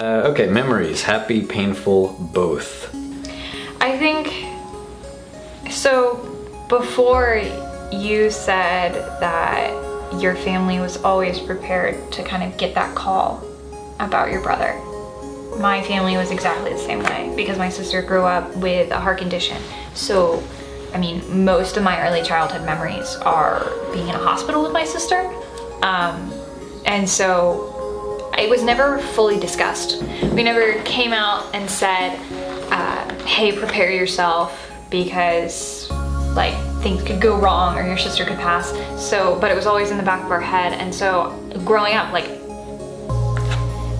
Okay, memories. Happy, painful, both. I think, so before you said that your family was always prepared to kind of get that call about your brother. My family was exactly the same way because my sister grew up with a heart condition. So, I mean, most of my early childhood memories are being in a hospital with my sister. And so it was never fully discussed. We never came out and said, hey, prepare yourself because like things could go wrong or your sister could pass. So, but it was always in the back of our head. And so growing up, like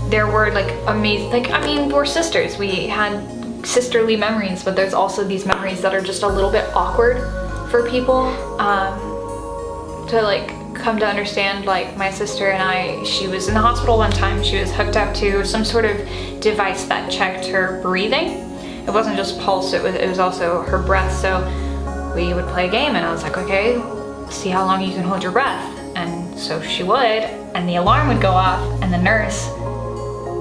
there were like amazing, like, I mean, we're sisters. We had sisterly memories, but there's also these memories that are just a little bit awkward for people to like come to understand. Like my sister and I, she was in the hospital one time. She was hooked up to some sort of device that checked her breathing. It wasn't just pulse, it was also her breath. So we would play a game and I was like, okay, see how long you can hold your breath. And so she would, and the alarm would go off and the nurse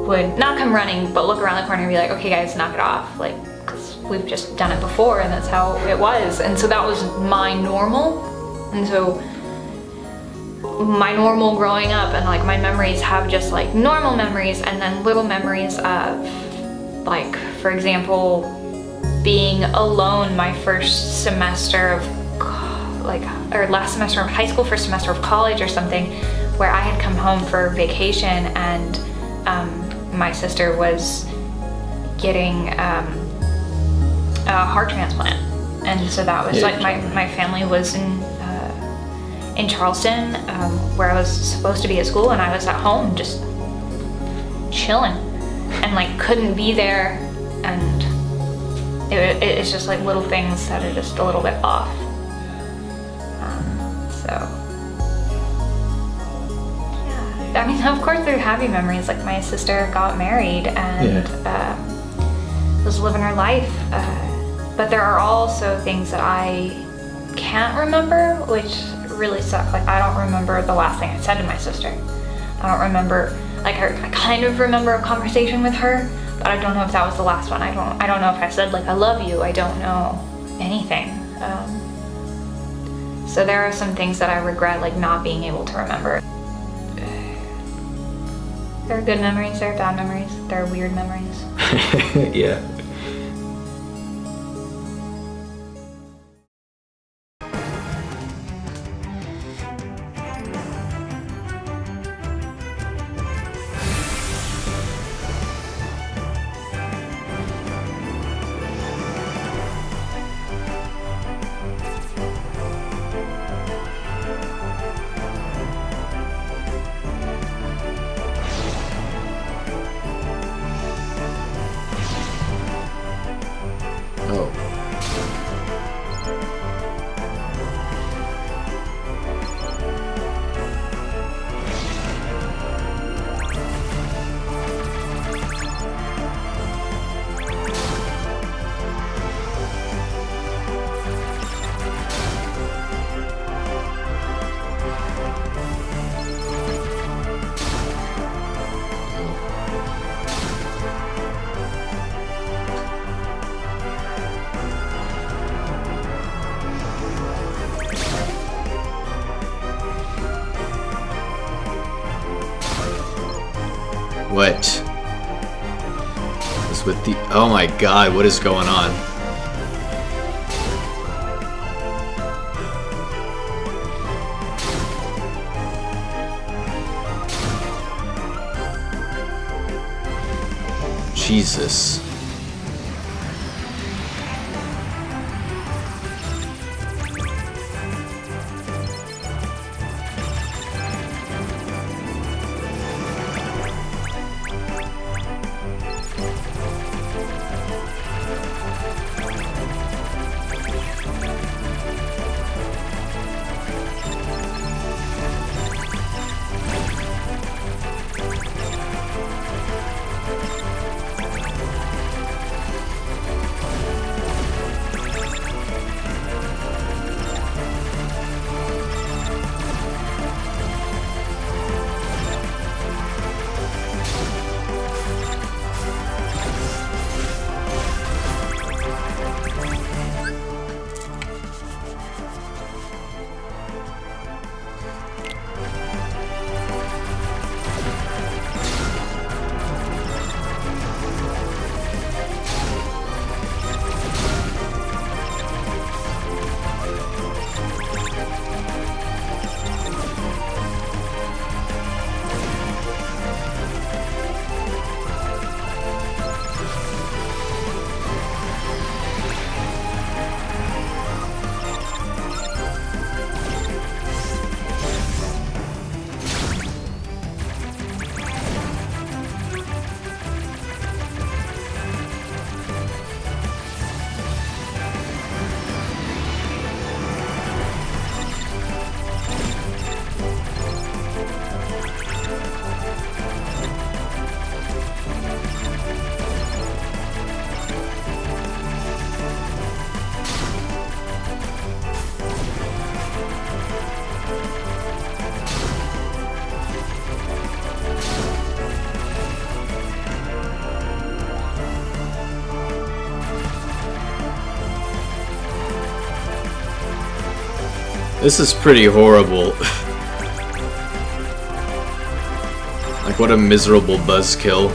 would not come running, but look around the corner and be like, okay guys, knock it off. Like, 'cause we've just done it before and that's how it was. And so that was my normal. And so my normal growing up and like my memories have just like normal memories and then little memories of like, for example, being alone my first semester of like, or last semester of high school, first semester of college or something, where I had come home for vacation and my sister was getting a heart transplant. And so that was like my family was in Charleston, where I was supposed to be at school, and I was at home just chilling and like couldn't be there. And it's just like little things that are just a little bit off. So yeah, I mean, of course there are happy memories. Like my sister got married and was living her life. But there are also things that I can't remember, which really suck. Like I don't remember the last thing I said to my sister. I don't remember, like I kind of remember a conversation with her, but I don't know if that was the last one. I don't know if I said like I love you. I don't know anything. So there are some things that I regret like not being able to remember. There are good memories, there are bad memories, there are weird memories. Yeah. What is with the... Oh my god, what is going on? Jesus. This is pretty horrible. Like, what a miserable buzzkill.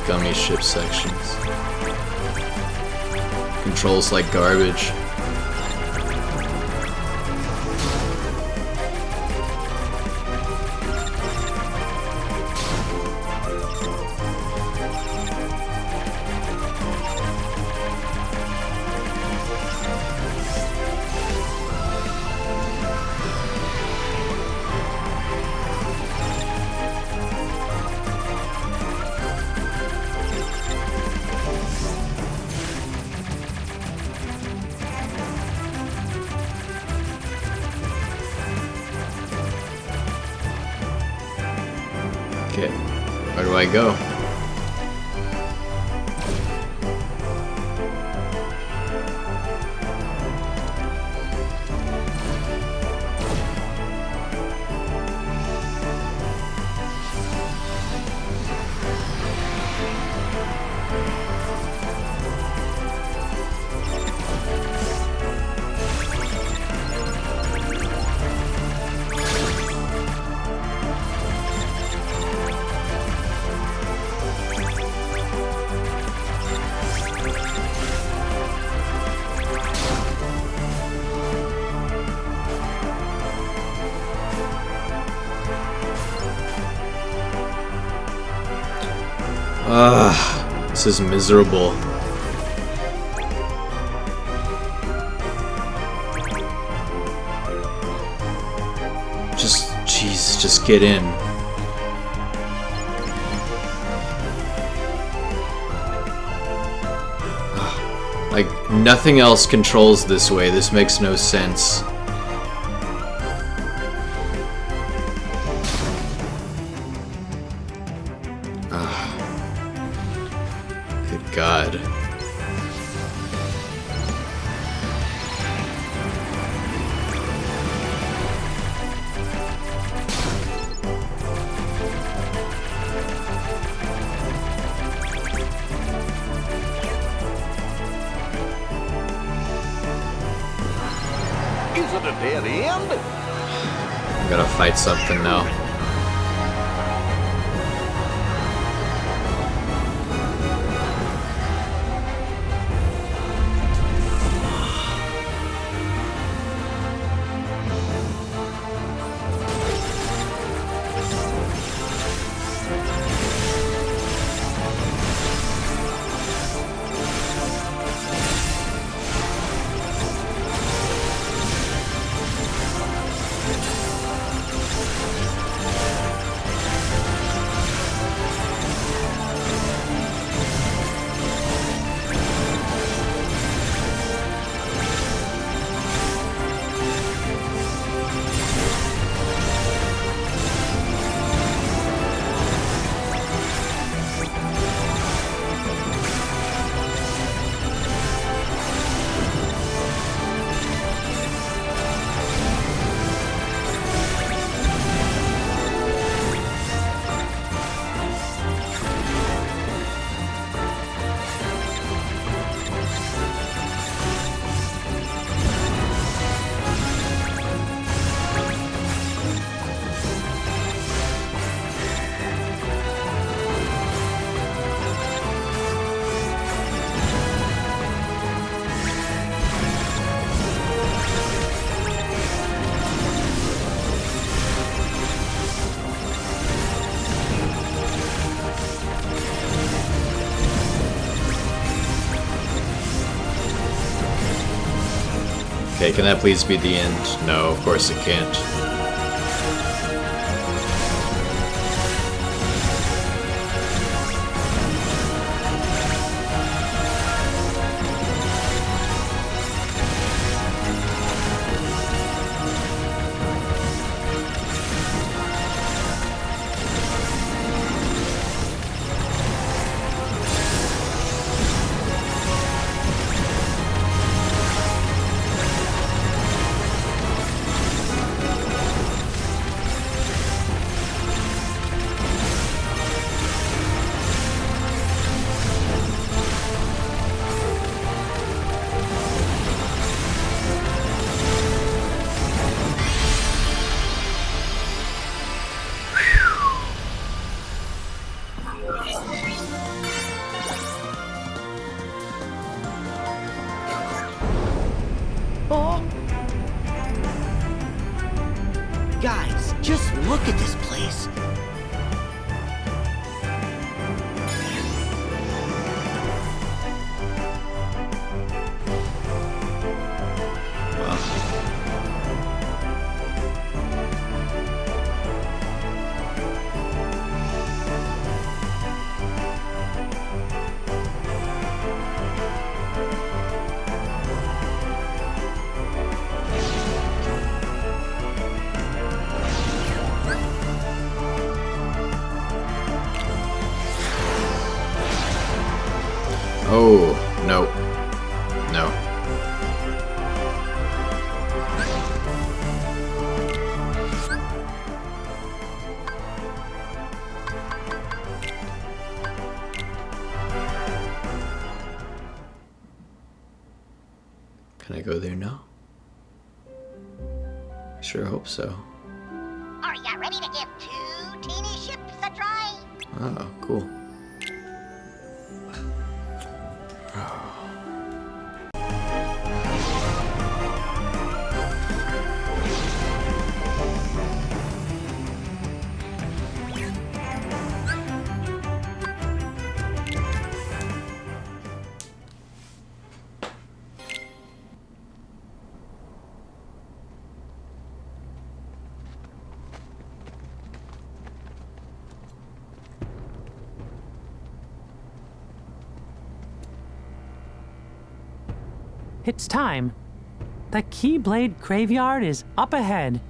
Gummy ship sections. Controls like garbage. Okay, where do I go? This is miserable. Jeez, just get in. Like, nothing else controls this way. This makes no sense. God. Is it a dead end? I gotta fight something now. Okay, can that please be the end? No, of course it can't. Oh, no. No. Can I go there now? I sure hope so. Are ya ready to give 2 teeny ships a try? Oh, cool. It's time. The Keyblade Graveyard is up ahead.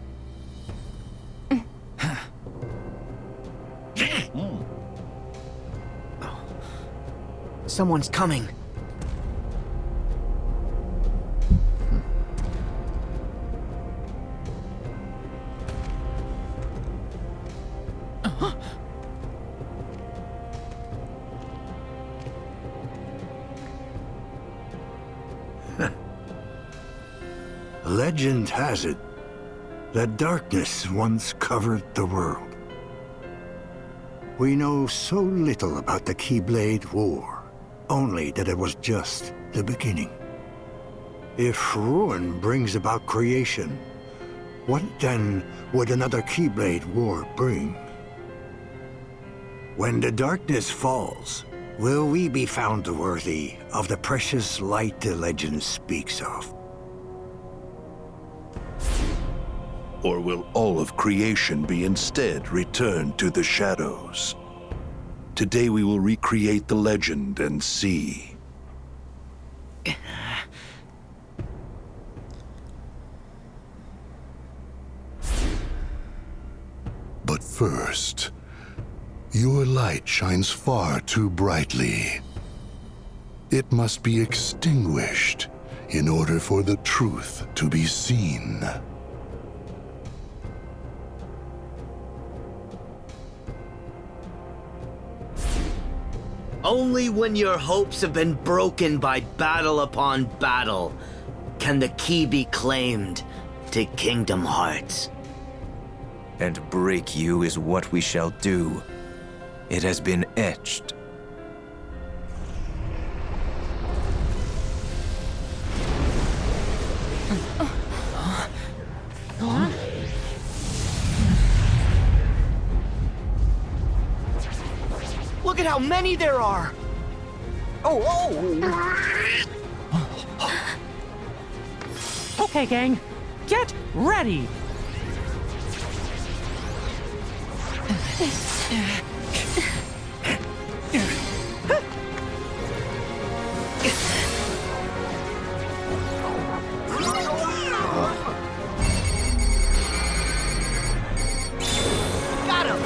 Someone's coming. Legend has it that darkness once covered the world. We know so little about the Keyblade War, only that it was just the beginning. If ruin brings about creation, what then would another Keyblade War bring? When the darkness falls, will we be found worthy of the precious light the legend speaks of? Or will all of creation be instead returned to the shadows? Today we will recreate the legend and see. But first, your light shines far too brightly. It must be extinguished in order for the truth to be seen. Only when your hopes have been broken by battle upon battle can the key be claimed to Kingdom Hearts. And break you is what we shall do. It has been etched. Look at how many there are! Okay, gang, get ready! Got him!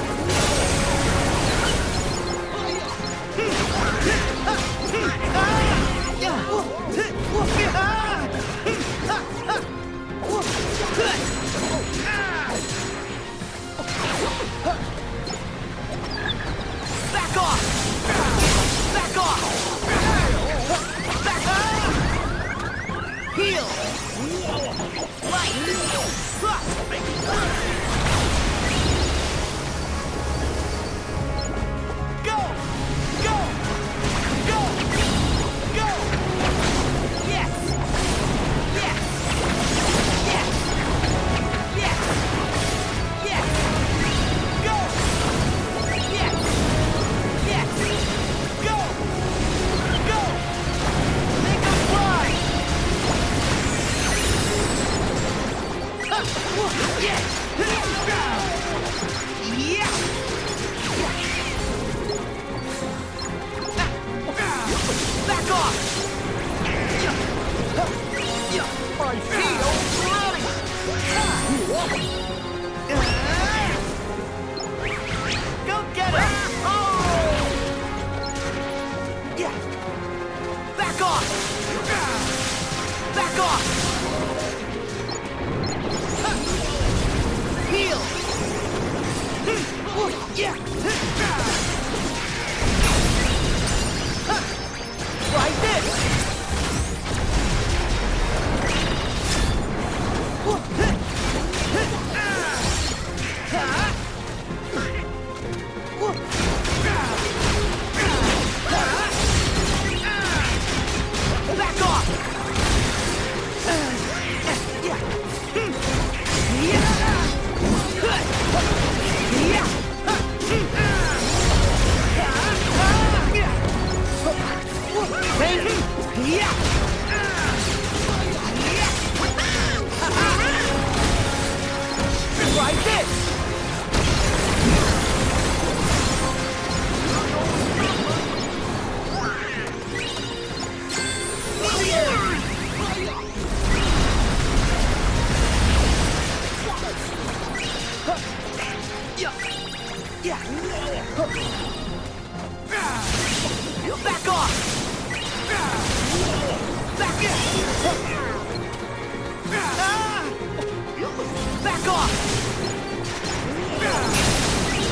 Back off!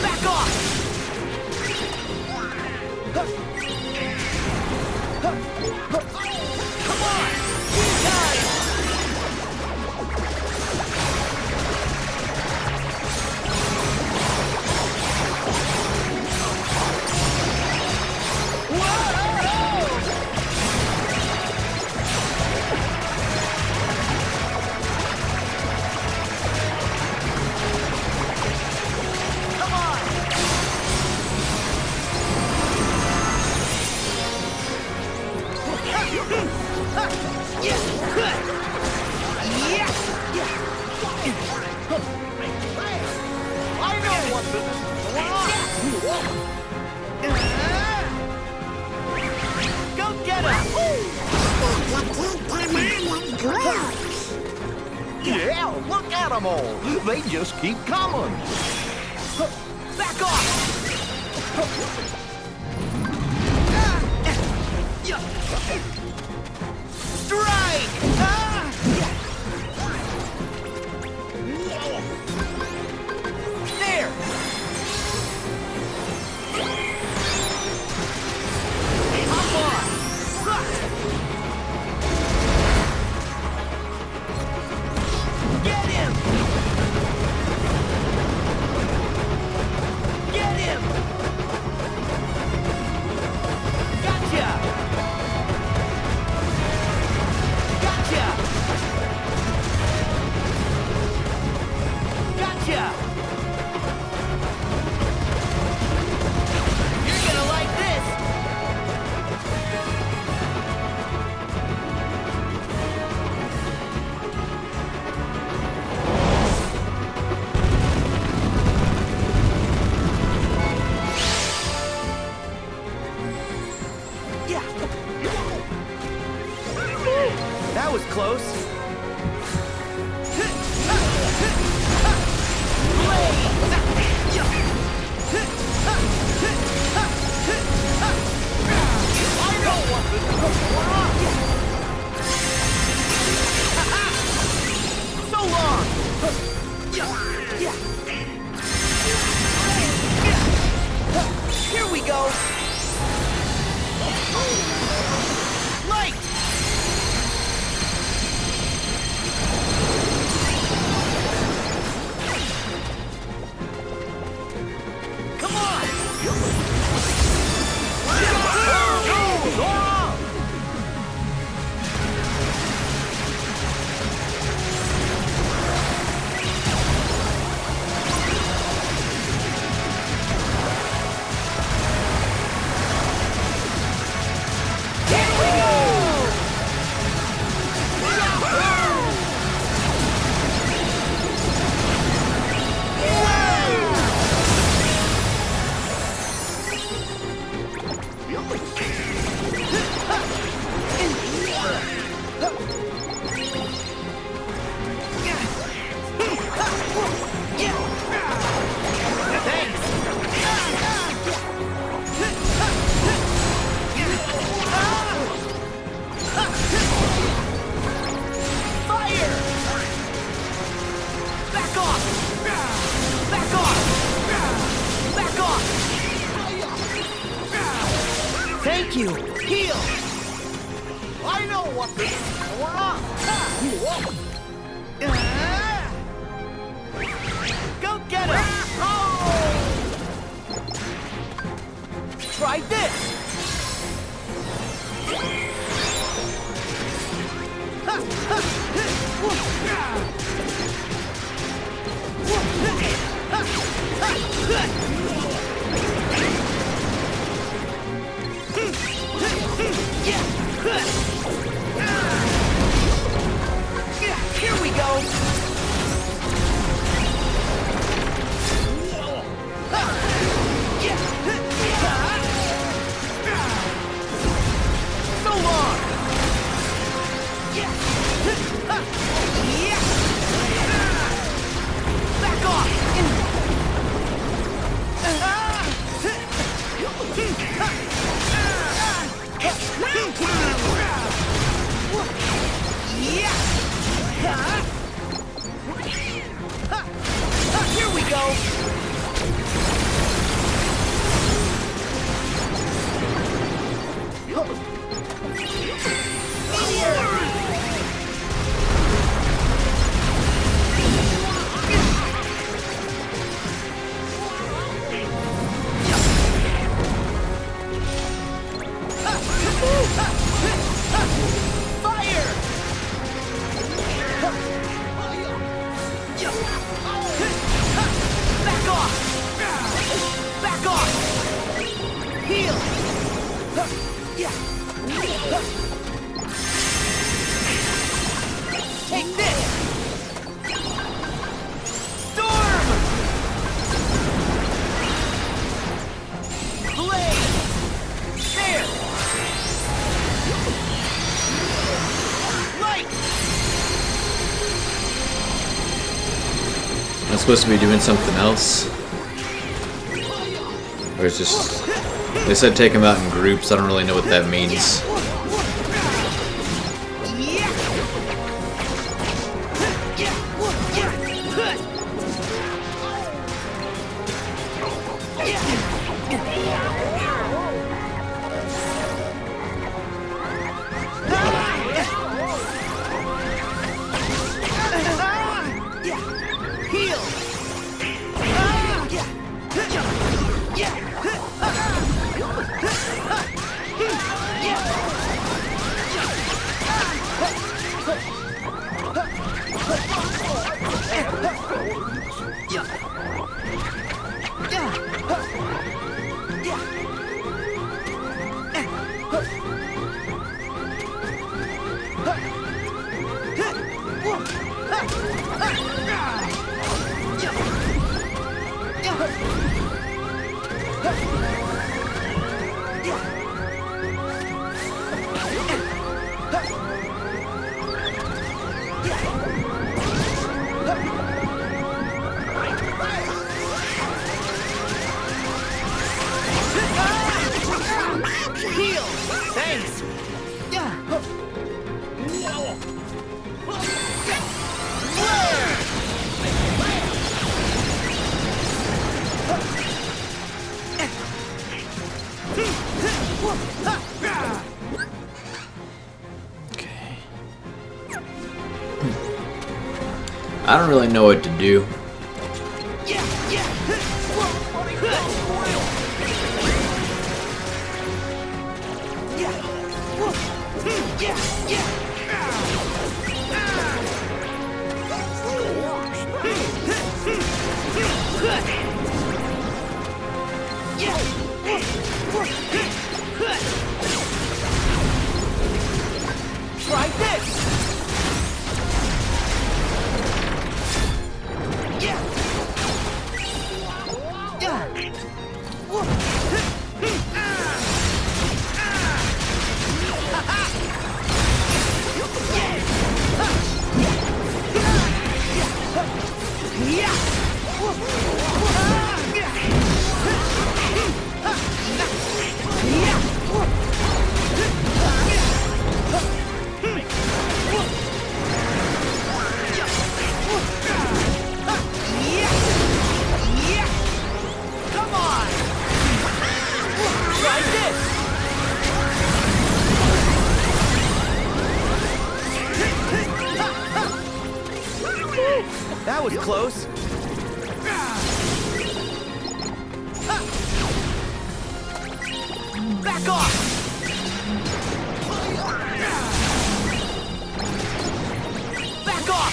Back off! Come on! Time! Yeah, look at them all. They just keep coming. Back off! Strike! There! Hop on! Get him! Get him! Gotcha! Gotcha! Gotcha! You're gonna like this! Yeah! That was close. So long! Here we go! Light! Come on! Thank you. Heal. I know what this is for. Go get him. Try this. Here we go. So long. Back off. Here we go! Take this! Storm! Blade! There! Light! I'm supposed to be doing something else? Or it's just... They said take them out in groups, I don't really know what that means. I don't really know what to do. Try this! That was close. Back off! Back off!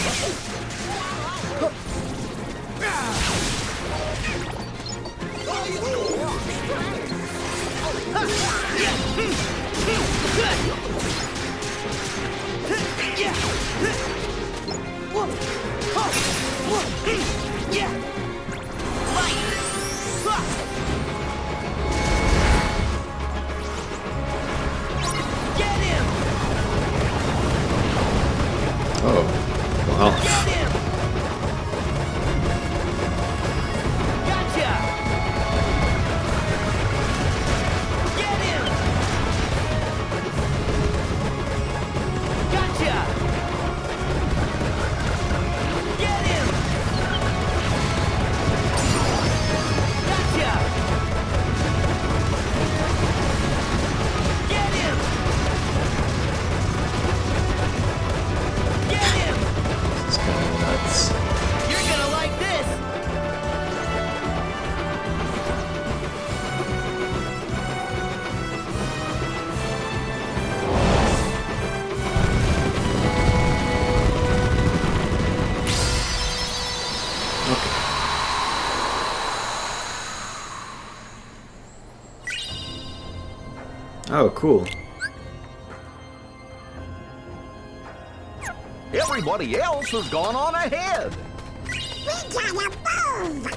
Oh, wow. Oh, cool. Everybody else has gone on ahead. We gotta move!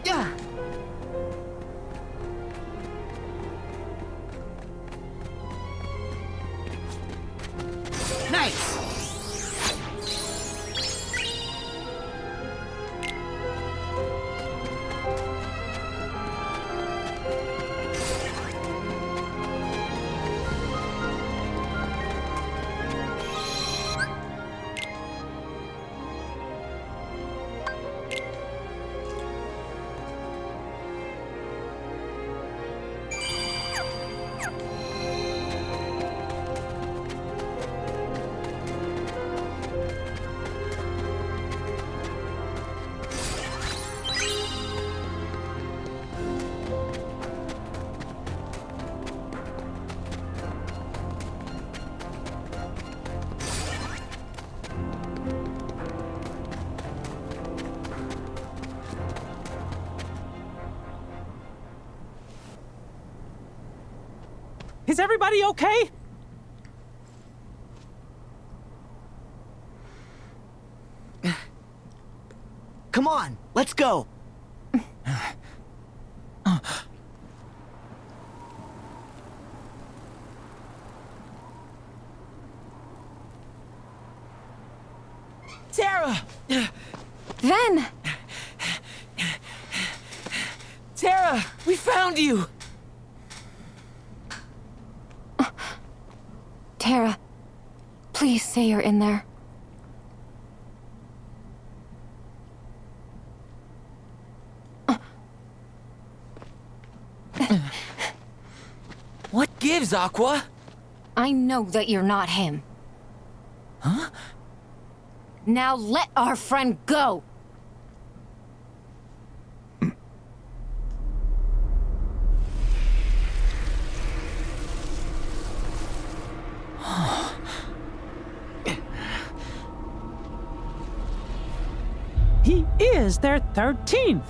Yeah. Nice! Is everybody okay? Come on, let's go. Terra! Ven! Terra, we found you! Terra, please say you're in there. What gives, Aqua? I know that you're not him. Huh? Now let our friend go! He is their 13th!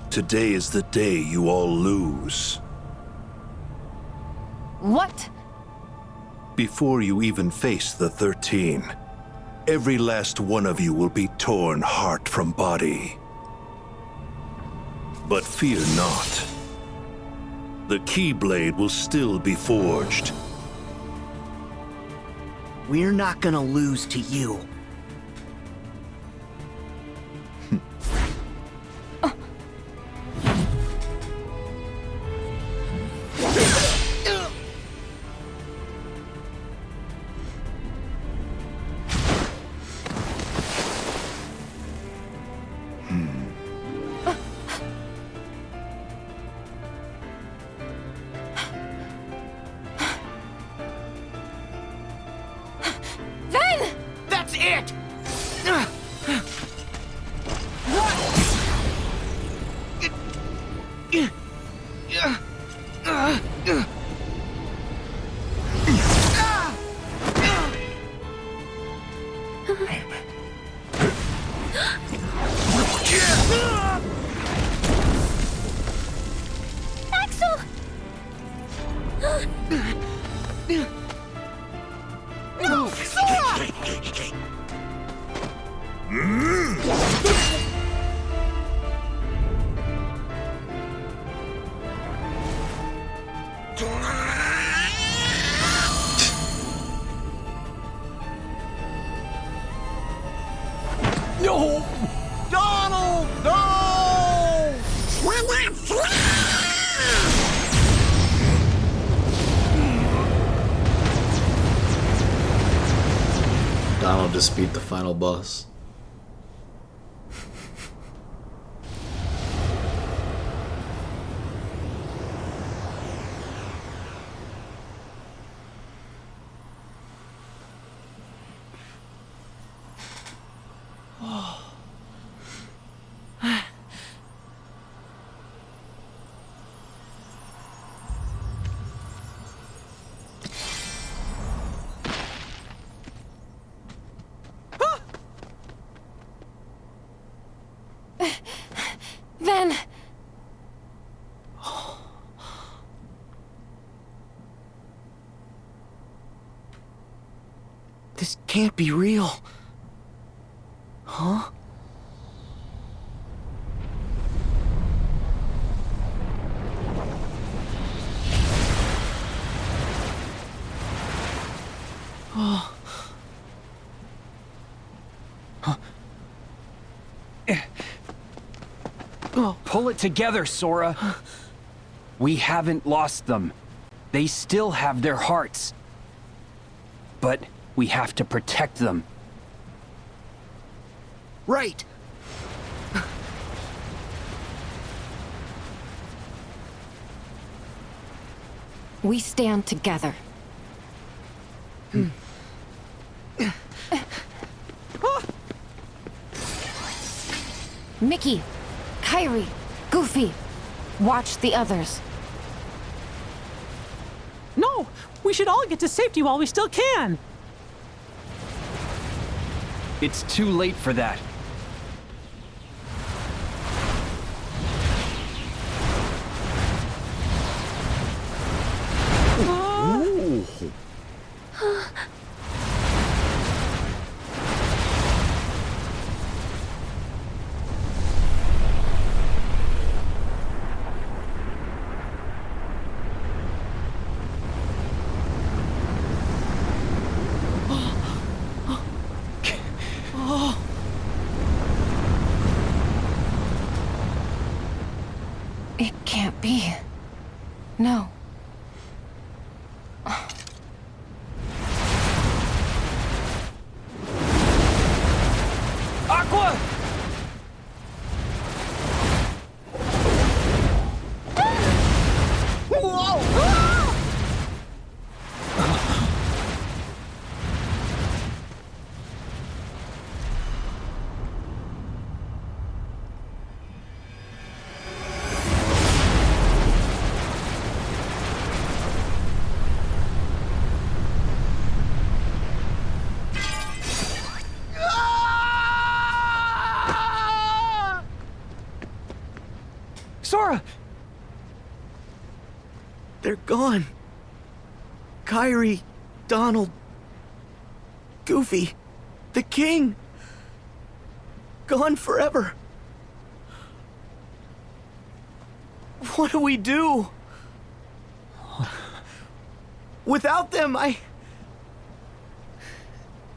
Today is the day you all lose. What? Before you even face the 13, every last one of you will be torn heart from body. But fear not. The Keyblade will still be forged. We're not gonna lose to you. That's it! Axel! No! Sora! No! Donald! No! Wanna fly? just beat the final boss. Ven! This can't be real. Huh? Oh. Huh. Pull it together, Sora. We haven't lost them. They still have their hearts. But we have to protect them. Right. We stand together. Mickey, Kairi, Goofy, watch the others. No! We should all get to safety while we still can! It's too late for that. It can't be. No. Aqua! Sora! They're gone. Kairi, Donald, Goofy, the king. Gone forever. What do we do? Without them,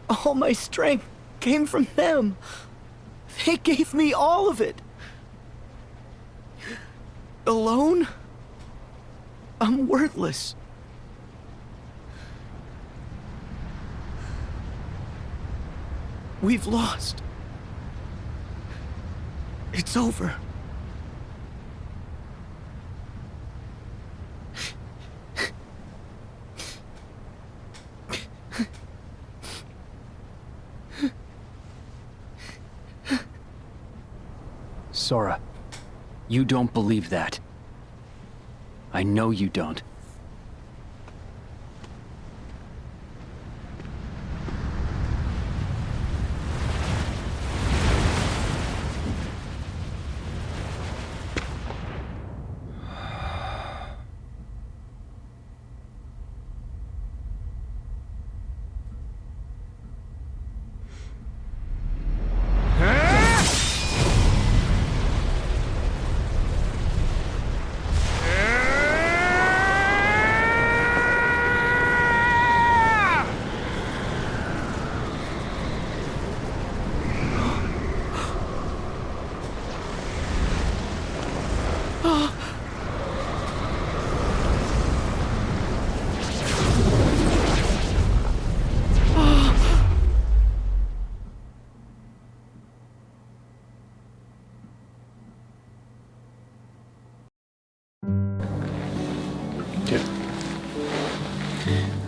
all my strength came from them. They gave me all of it. Alone? I'm worthless. We've lost. It's over. Sora, you don't believe that. I know you don't.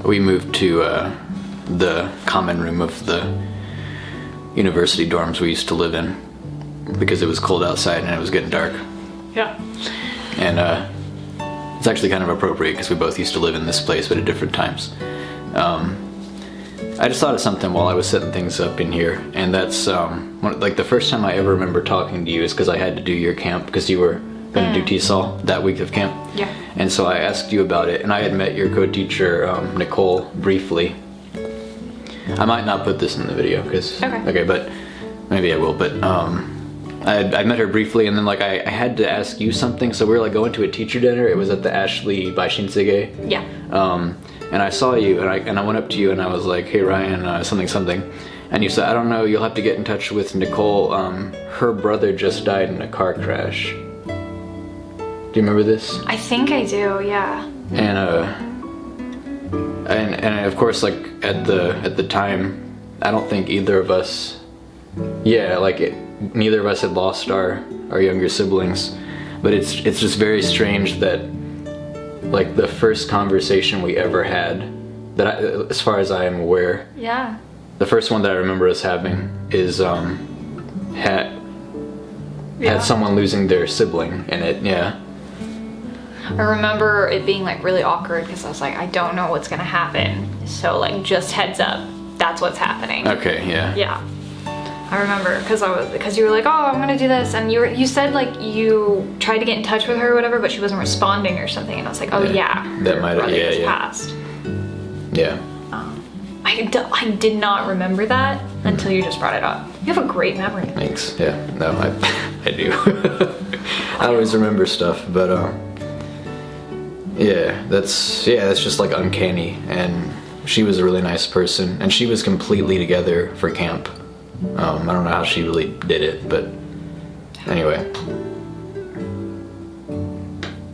we moved to the common room of the university dorms we used to live in because it was cold outside and it was getting dark. Yeah. And it's actually kind of appropriate because we both used to live in this place but at different times. I just thought of something while I was setting things up in here, and that's like the first time I ever remember talking to you is because I had to do your camp because you were going to do TESOL that week of camp. Yeah. And so I asked you about it, and I had met your co-teacher Nicole briefly. I might not put this in the video because okay, but maybe I will. But I met her briefly, and then like I had to ask you something, so we were like going to a teacher dinner. It was at the Ashley by Shinsegae. Yeah. And I saw you, and I went up to you, and I was like, "Hey Ryan, something," and you said, "I don't know. You'll have to get in touch with Nicole. Her brother just died in a car crash." Do you remember this? I think I do. Yeah. And of course, like at the time, I don't think either of us. Yeah, like neither of us had lost our younger siblings, but it's just very strange that. Like the first conversation we ever had, as far as I am aware, yeah, the first one that I remember us having is had someone losing their sibling in it. Yeah. I remember it being like really awkward because I was like, I don't know what's gonna happen, so like just heads up, that's what's happening. Okay. Yeah. Yeah. I remember because you were like, oh, I'm gonna do this, and you said like you tried to get in touch with her or whatever, but she wasn't responding or something, and I was like, oh yeah, that might have passed. Yeah. I did not remember that until you just brought it up. You have a great memory. Thanks. Yeah. No, I do. I always remember stuff, but yeah, that's just like uncanny. And she was a really nice person, and she was completely together for camp. I don't know how she really did it, but anyway.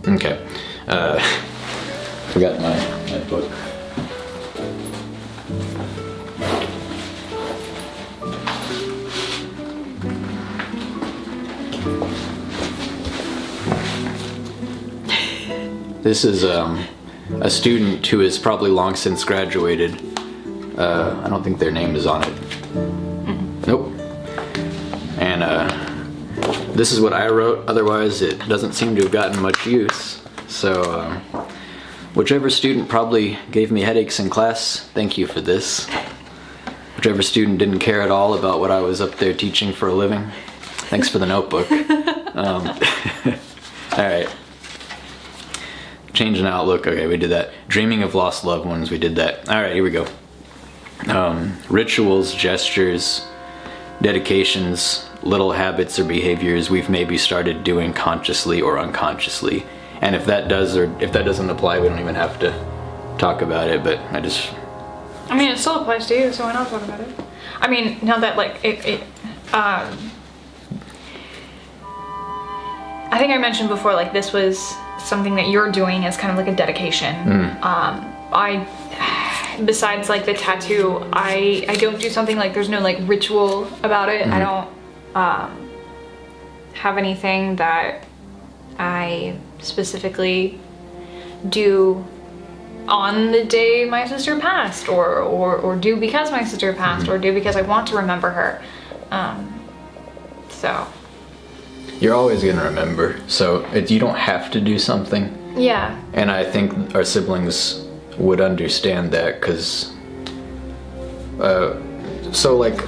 Okay. Forgot my book. This is a student who has probably long since graduated. I don't think their name is on it. Nope. And this is what I wrote, otherwise it doesn't seem to have gotten much use. So whichever student probably gave me headaches in class, thank you for this. Whichever student didn't care at all about what I was up there teaching for a living, thanks for the notebook. Alright. Change in outlook, okay, we did that. Dreaming of lost loved ones, we did that. Alright, here we go. Rituals, gestures, dedications, little habits or behaviors we've maybe started doing consciously or unconsciously. And if that does or if that doesn't apply, we don't even have to talk about it, but I mean, it still applies to you, so why not talk about it? I mean, now that like I think I mentioned before, like this was something that you're doing as kind of like a dedication. Besides like the tattoo, I don't do something like, there's no like ritual about it. I don't have anything that I specifically do on the day my sister passed, or do because my sister passed, or do because I want to remember her. So you're always gonna remember, so you don't have to do something. Yeah. And I think our siblings would understand that, because so like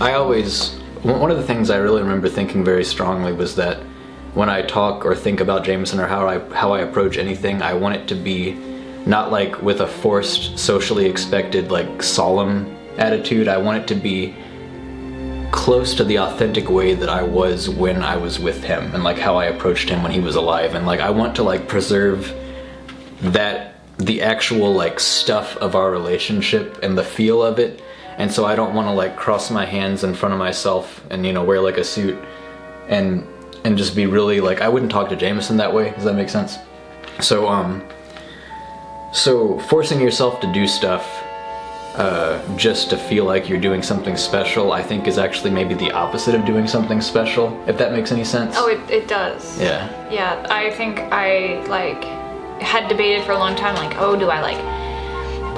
one of the things I really remember thinking very strongly was that when I talk or think about Jamison or how I approach anything, I want it to be not like with a forced, socially expected, like solemn attitude. I want it to be close to the authentic way that I was when I was with him, and like how I approached him when he was alive. And like I want to like preserve that, the actual like stuff of our relationship and the feel of it. And so I don't want to like cross my hands in front of myself and, you know, wear like a suit and just be really like, I wouldn't talk to Jamison that way. Does that make sense? So so forcing yourself to do stuff just to feel like you're doing something special, I think is actually maybe the opposite of doing something special, if that makes any sense. Oh, it does. Yeah. Yeah, I think I like had debated for a long time, like, oh, do I like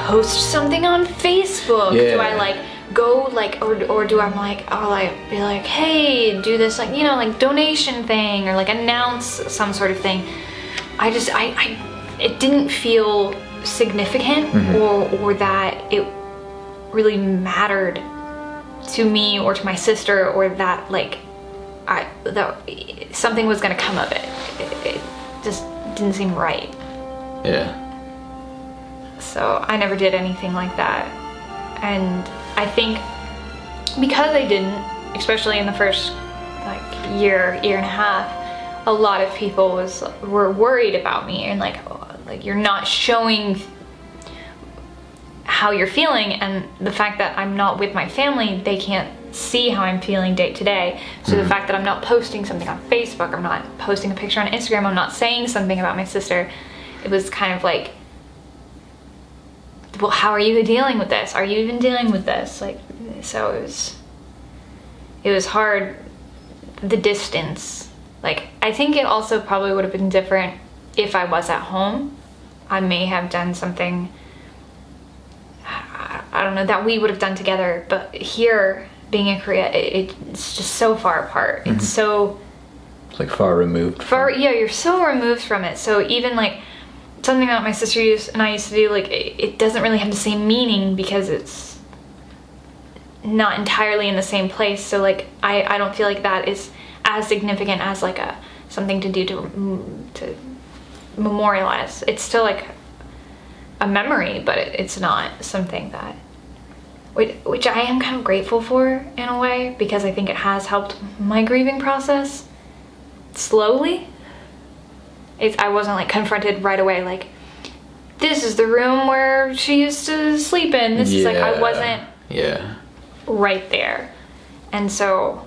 post something on Facebook? Yeah. Do I like go like, or do I'm like, I'll like be like, hey, do this like, you know, like donation thing or like announce some sort of thing. It didn't feel significant or that it really mattered to me or to my sister, or that like that something was gonna come of it. It just didn't seem right. Yeah. So I never did anything like that. And I think because I didn't, especially in the first like year and a half, a lot of people were worried about me and like you're not showing how you're feeling, and the fact that I'm not with my family, they can't see how I'm feeling day to day. So the fact that I'm not posting something on Facebook, I'm not posting a picture on Instagram, I'm not saying something about my sister, it was kind of like, well, how are you dealing with this? Are you even dealing with this? Like, so it was hard, the distance. Like, I think it also probably would have been different if I was at home. I may have done something, I don't know, that we would have done together, but here, being in Korea, it's just so far apart. It's so... It's like far removed. Yeah, you're so removed from it. So even like, something that my sister and I used to do, like, it doesn't really have the same meaning because it's not entirely in the same place. So like, I don't feel like that is as significant as like something to do to memorialize. It's still like a memory, but it's not something that, which I am kind of grateful for in a way, because I think it has helped my grieving process slowly. I wasn't like confronted right away, like, this is the room where she used to sleep in. This is like, I wasn't right there. And so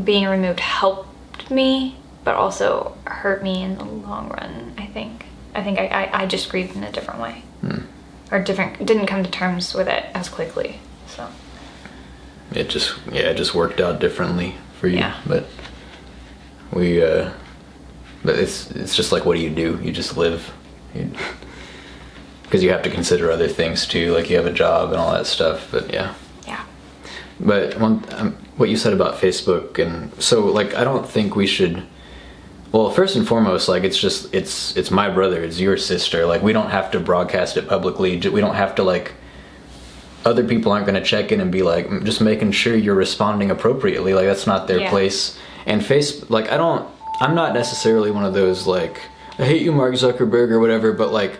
being removed helped me, but also hurt me in the long run, I think. I just grieved in a different way. Or didn't come to terms with it as quickly, so. It just worked out differently for you. Yeah. But it's just like, what do? You just live. Because you have to consider other things too, like you have a job and all that stuff, but yeah. Yeah. But what you said about Facebook, and so like, I don't think we should, well, first and foremost, like, it's my brother, it's your sister, like, we don't have to broadcast it publicly, we don't have to, like, other people aren't going to check in and be like, just making sure you're responding appropriately, like, that's not their place. And like, I'm not necessarily one of those, like, I hate you, Mark Zuckerberg, or whatever, but like,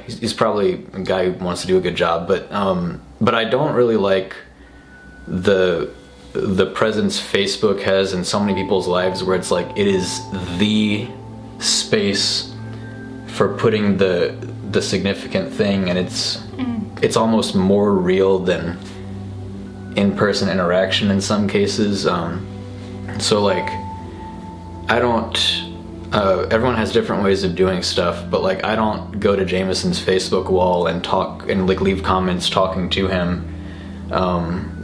he's probably a guy who wants to do a good job, but I don't really like the presence Facebook has in so many people's lives, where it's like, it is the space for putting the significant thing, and it's almost more real than in-person interaction in some cases. So like, I don't, everyone has different ways of doing stuff, but like, I don't go to Jamison's Facebook wall and talk and like leave comments talking to him,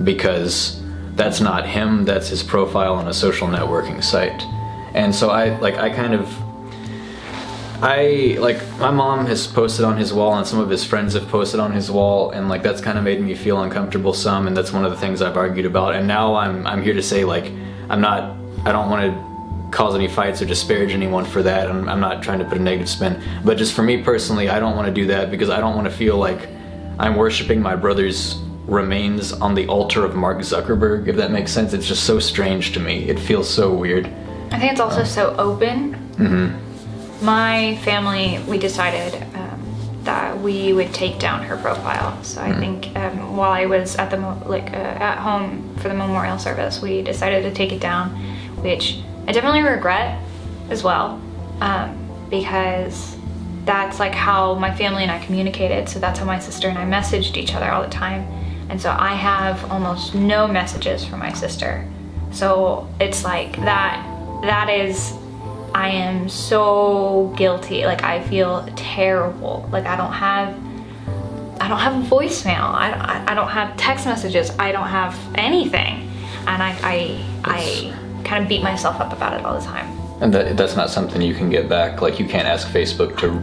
because that's not him, that's his profile on a social networking site. And so my mom has posted on his wall, and some of his friends have posted on his wall, and like, that's kind of made me feel uncomfortable some, and that's one of the things I've argued about. And now I'm here to say, like, I don't want to cause any fights or disparage anyone for that, and I'm not trying to put a negative spin, but just for me personally, I don't want to do that, because I don't want to feel like I'm worshiping my brother's remains on the altar of Mark Zuckerberg, if that makes sense. It's just so strange to me. It feels so weird. I think it's also so open. My family, we decided that we would take down her profile. So I think while I was at at home for the memorial service, we decided to take it down, which I definitely regret as well, because that's like how my family and I communicated. So that's how my sister and I messaged each other all the time. And so I have almost no messages from my sister. So it's like that is, I am so guilty. Like, I feel terrible. Like, I don't have voicemail. I don't have text messages. I don't have anything. And I kind of beat myself up about it all the time. And that's not something you can get back. Like, you can't ask Facebook to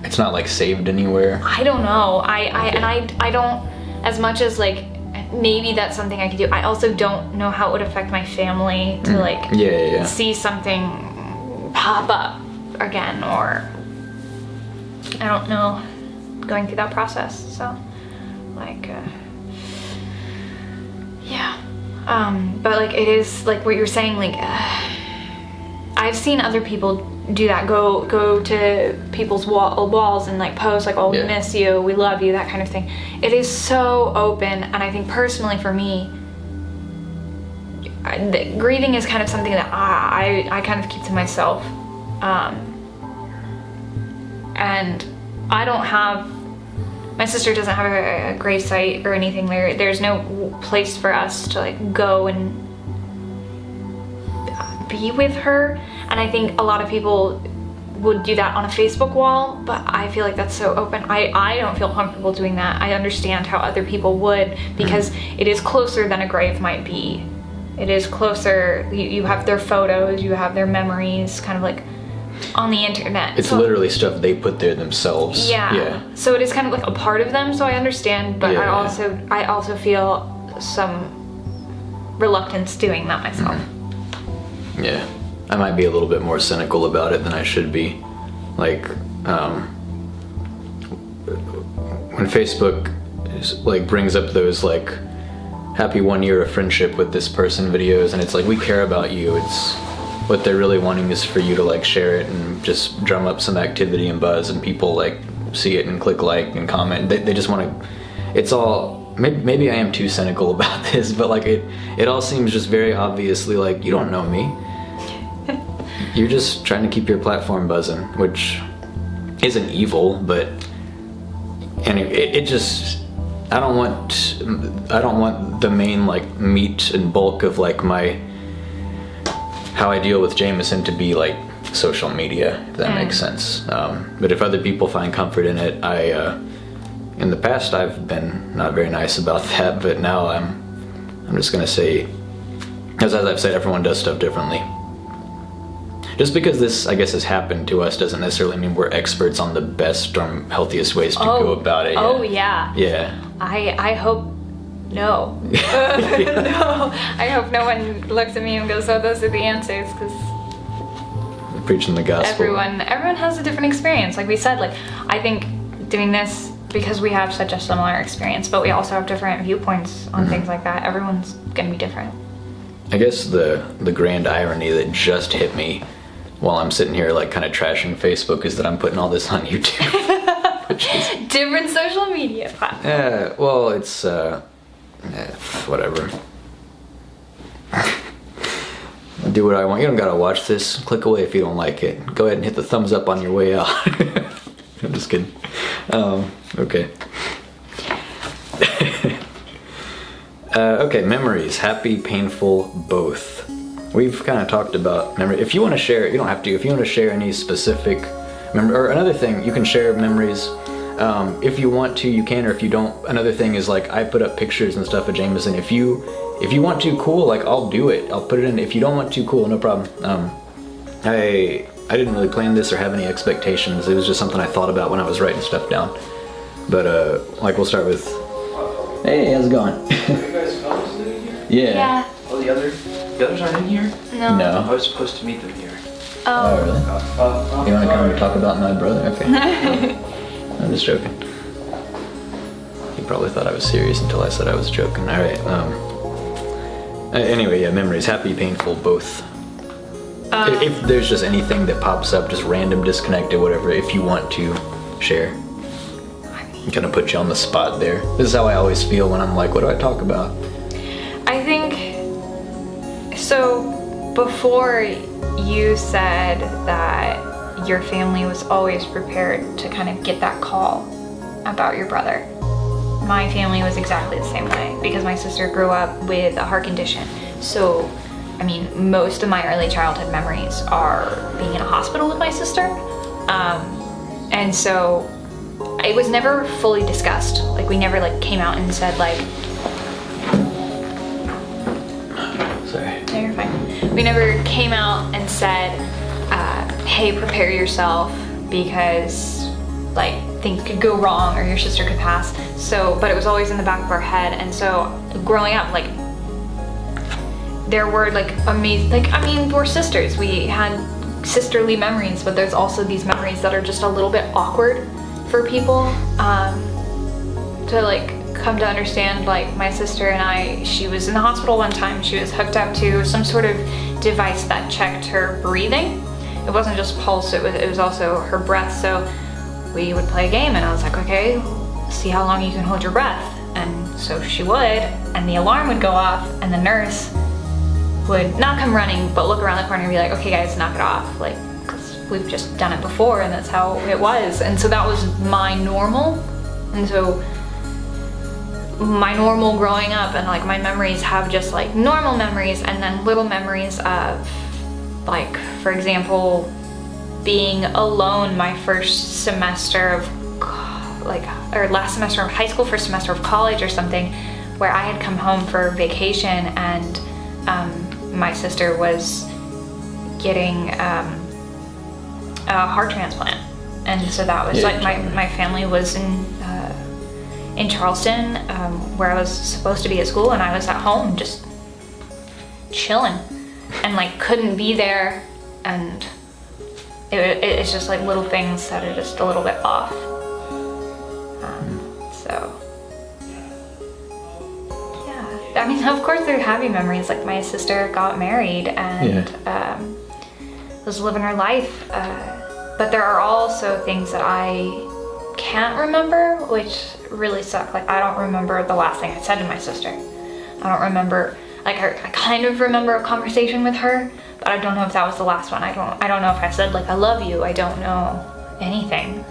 it's not like saved anywhere. I don't know. I don't, as much as like, maybe that's something I could do. I also don't know how it would affect my family to like see something pop up again, or I don't know, going through that process. So like, yeah. But like it is like what you're saying, like I've seen other people do that, go to people's walls and like post like, oh, we miss you, we love you, that kind of thing. It is so open, and I think personally for me, grieving is kind of something that I kind of keep to myself. And I don't have, my sister doesn't have a gravesite or anything there. There's no place for us to like go and be with her. And I think a lot of people would do that on a Facebook wall, but I feel like that's so open. I don't feel comfortable doing that. I understand how other people would, because it is closer than a grave might be. It is closer, you have their photos, you have their memories, kind of like on the internet. It's literally stuff they put there themselves. Yeah. So it is kind of like a part of them, so I understand, but I also feel some reluctance doing that myself. Yeah. I might be a little bit more cynical about it than I should be. Like, when Facebook like brings up those like happy 1 year of friendship with this person videos, and it's like, we care about you. It's what they're really wanting is for you to like share it and just drum up some activity and buzz, and people like see it and click like and comment. They just want to, it's all, maybe I am too cynical about this, but like it all seems just very obviously like, you don't know me. You're just trying to keep your platform buzzing, which isn't evil, but it just, I don't want the main like meat and bulk of like how I deal with Jamison to be like social media, if that makes sense. But if other people find comfort in it, in the past I've been not very nice about that, but now I'm just gonna say, as I've said, everyone does stuff differently. Just because this, I guess, has happened to us doesn't necessarily mean we're experts on the best or healthiest ways to go about it. Oh, yeah. Yeah. I hope no. No. I hope no one looks at me and goes, oh, those are the answers, because preaching the gospel. Everyone has a different experience. Like we said, like I think doing this, because we have such a similar experience, but we also have different viewpoints on things like that. Everyone's gonna be different. I guess the grand irony that just hit me while I'm sitting here like kind of trashing Facebook is that I'm putting all this on YouTube. Different social media platforms. Yeah, well, it's whatever. Do what I want. You don't gotta watch this. Click away if you don't like it. Go ahead and hit the thumbs up on your way out. I'm just kidding. Okay. Okay, memories. Happy, painful, both. We've kind of talked about memory. If you want to share, you don't have to. If you want to share any specific memory, or another thing, you can share memories. If you want to, you can, or if you don't. Another thing is like I put up pictures and stuff of Jamison. If you want to, cool. Like I'll do it. I'll put it in. If you don't want to, cool. No problem. I didn't really plan this or have any expectations. It was just something I thought about when I was writing stuff down. But like we'll start with. Hey, how's it going? Are you guys fellas new here? Yeah. Oh, the others aren't in here? No. I was supposed to meet them here. Oh, really? You want to come and talk about my brother? Okay. I'm just joking. He probably thought I was serious until I said I was joking. All right. Anyway, yeah, memories. Happy, painful, both. If there's just anything that pops up, just random, disconnected, whatever, if you want to share. I'm gonna put you on the spot there. This is how I always feel when I'm like, what do I talk about? I think, so before you said that your family was always prepared to kind of get that call about your brother, my family was exactly the same way, because my sister grew up with a heart condition. So, I mean, most of my early childhood memories are being in a hospital with my sister. And so it was never fully discussed. Like we never like came out and said like, sorry. No, you're fine. We never came out and said, hey, prepare yourself because like think could go wrong or your sister could pass. So, but it was always in the back of our head. And so growing up, like there were like amazing, like, I mean, we're sisters. We had sisterly memories, but there's also these memories that are just a little bit awkward for people to like come to understand. Like my sister and I, she was in the hospital one time. She was hooked up to some sort of device that checked her breathing. It wasn't just pulse, it was also her breath. So we would play a game and I was like, okay, see how long you can hold your breath. And so she would, and the alarm would go off and the nurse would not come running, but look around the corner and be like, okay guys, knock it off. Like, 'cause we've just done it before and that's how it was. And so that was my normal. And so my normal growing up, and like my memories have just like normal memories and then little memories of, like, for example, being alone my first semester of or last semester of high school, first semester of college or something, where I had come home for vacation and my sister was getting a heart transplant. And so that was like my family was in Charleston, where I was supposed to be at school, and I was at home just chilling and like couldn't be there. And it's just like little things that are just a little bit off. So yeah, I mean, of course there are happy memories. Like my sister got married and was living her life, but there are also things that I can't remember, which really suck. Like I don't remember the last thing I said to my sister. I don't remember, like I kind of remember a conversation with her, but I don't know if that was the last one. I don't know if I said like I love you. I don't know anything.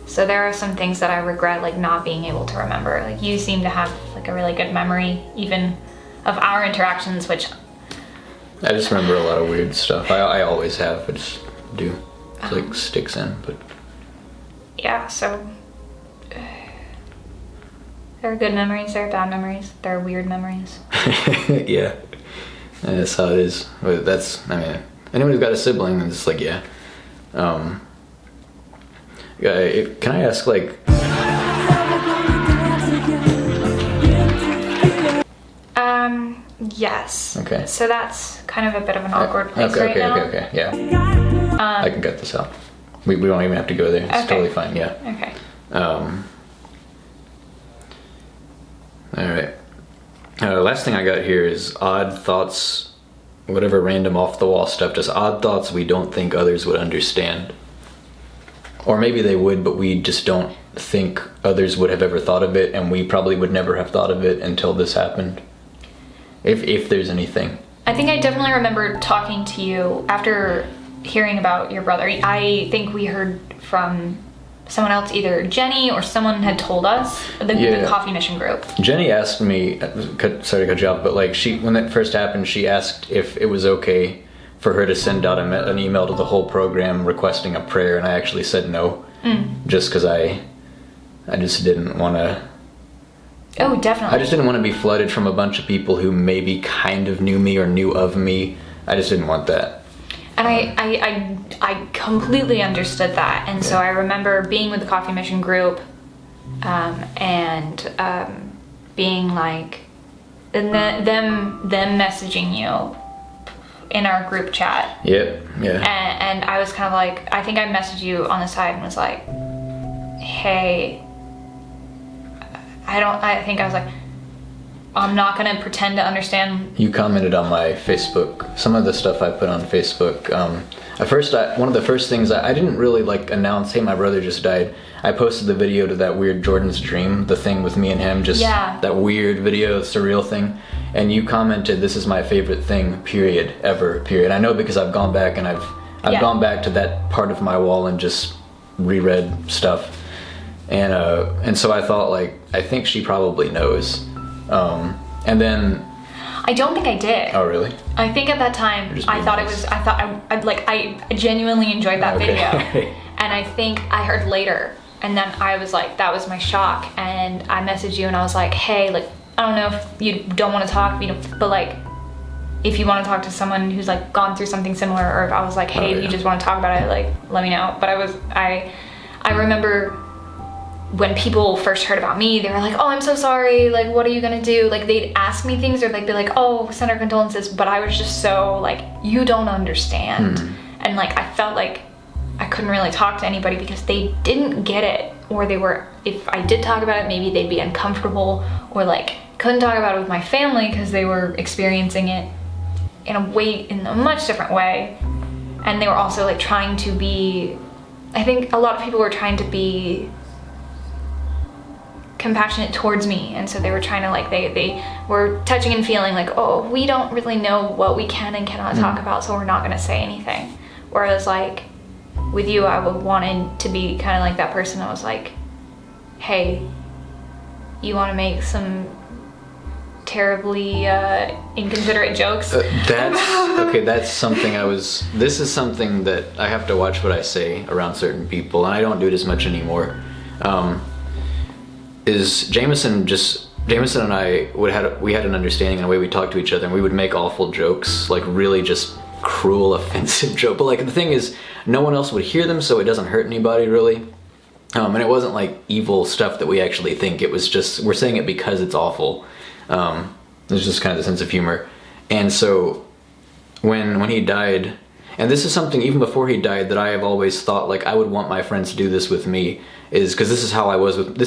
So there are some things that I regret, like not being able to remember. Like you seem to have like a really good memory even of our interactions, which I just remember a lot of weird stuff. I always have. I just do. It like sticks in, but yeah. So there are good memories, there are bad memories, there are weird memories. yeah, that's how it is. But that's, I mean, anyone who's got a sibling, it's like, yeah. Can I ask, like, yes. Okay. So that's kind of a bit of an awkward place right now. Okay, yeah. I can cut this out. We don't even have to go there. It's totally fine, yeah. Okay. Alright. Last thing I got here is odd thoughts, whatever random off the wall stuff, just odd thoughts we don't think others would understand. Or maybe they would, but we just don't think others would have ever thought of it, and we probably would never have thought of it until this happened. If there's anything. I think I definitely remember talking to you after hearing about your brother. I think we heard from someone else, either Jenny or someone had told us, the coffee mission group. Jenny asked me, sorry to cut you off, but like when that first happened, she asked if it was okay for her to send out an email to the whole program requesting a prayer, and I actually said no, just because I just didn't want to. Oh, definitely. I just didn't want to be flooded from a bunch of people who maybe kind of knew me or knew of me. I just didn't want that. And I completely understood that. And so I remember being with the coffee mission group, and being like, and them messaging you in our group chat. Yep, yeah. And I was kind of like, I think I messaged you on the side and was like, hey, I think I was like, I'm not gonna pretend to understand. You commented on my Facebook, some of the stuff I put on Facebook. At first, one of the first things I didn't really like announce, hey, my brother just died. I posted the video to that weird Jordan's Dream, the thing with me and him, just that weird video, surreal thing. And you commented, this is my favorite thing, period, ever, period. I know because I've gone back and I've gone back to that part of my wall and just reread stuff. And so I thought, like, I think she probably knows. And then I don't think I did. Oh, really? I think at that time I thought I genuinely enjoyed that video. And I think I heard later, and then I was like, that was my shock. And I messaged you and I was like, hey, like, I don't know if you don't want to talk, but like, if you want to talk to someone who's like gone through something similar, or if I was like, hey, if you just want to talk about it, like let me know. But I remember when people first heard about me, they were like, oh, I'm so sorry, like what are you gonna do? Like they'd ask me things, or like be like, oh, send our condolences, but I was just so like, you don't understand. And like I felt like I couldn't really talk to anybody because they didn't get it, or they were, if I did talk about it, maybe they'd be uncomfortable, or like couldn't talk about it with my family because they were experiencing it in a much different way. And they were also like trying to be, I think a lot of people were trying to be compassionate towards me, and so they were trying to like, they were touching and feeling like, oh, we don't really know what we can and cannot talk about, so we're not gonna say anything. Whereas like with you, I wanted to be kind of like that person that was like, hey, you want to make some terribly inconsiderate jokes? That's something this is something that I have to watch what I say around certain people, and I don't do it as much anymore. Is Jamison and I we had an understanding in the way we talked to each other, and we would make awful jokes, like really just cruel, offensive joke. But like the thing is, no one else would hear them, so it doesn't hurt anybody really. And it wasn't like evil stuff that we actually think. It was just, we're saying it because it's awful. There's just kind of the sense of humor. And so when he died, and this is something even before he died that I have always thought, like I would want my friends to do this with me, is because this is how I was with,